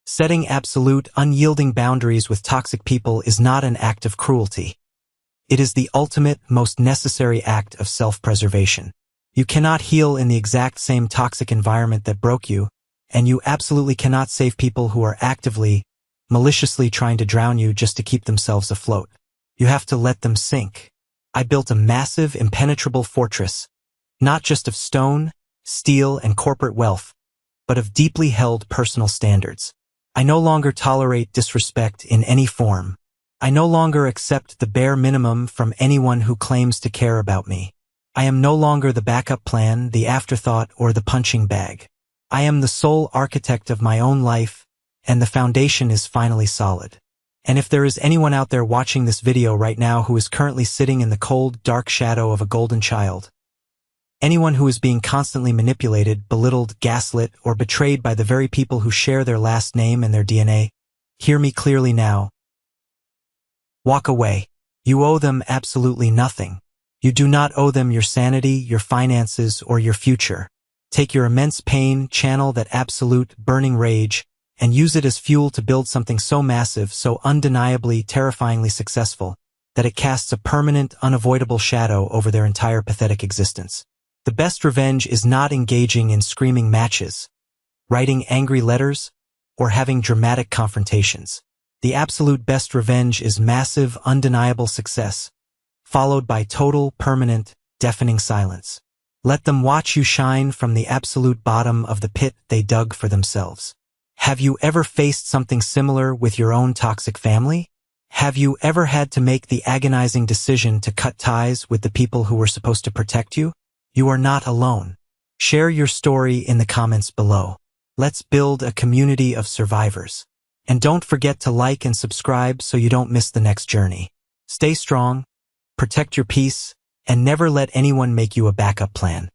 Setting absolute, unyielding boundaries with toxic people is not an act of cruelty. It is the ultimate, most necessary act of self-preservation. You cannot heal in the exact same toxic environment that broke you, and you absolutely cannot save people who are actively, maliciously trying to drown you just to keep themselves afloat. You have to let them sink. I built a massive, impenetrable fortress, not just of stone, steel, and corporate wealth, but of deeply held personal standards. I no longer tolerate disrespect in any form. I no longer accept the bare minimum from anyone who claims to care about me. I am no longer the backup plan, the afterthought, or the punching bag. I am the sole architect of my own life, and the foundation is finally solid. And if there is anyone out there watching this video right now who is currently sitting in the cold, dark shadow of a golden child, anyone who is being constantly manipulated, belittled, gaslit, or betrayed by the very people who share their last name and their DNA, hear me clearly now. Walk away. You owe them absolutely nothing. You do not owe them your sanity, your finances, or your future. Take your immense pain, channel that absolute, burning rage, and use it as fuel to build something so massive, so undeniably, terrifyingly successful, that it casts a permanent, unavoidable shadow over their entire pathetic existence. The best revenge is not engaging in screaming matches, writing angry letters, or having dramatic confrontations. The absolute best revenge is massive, undeniable success, followed by total, permanent, deafening silence. Let them watch you shine from the absolute bottom of the pit they dug for themselves. Have you ever faced something similar with your own toxic family? Have you ever had to make the agonizing decision to cut ties with the people who were supposed to protect you? You are not alone. Share your story in the comments below. Let's build a community of survivors. And don't forget to like and subscribe so you don't miss the next journey. Stay strong, protect your peace, and never let anyone make you a backup plan.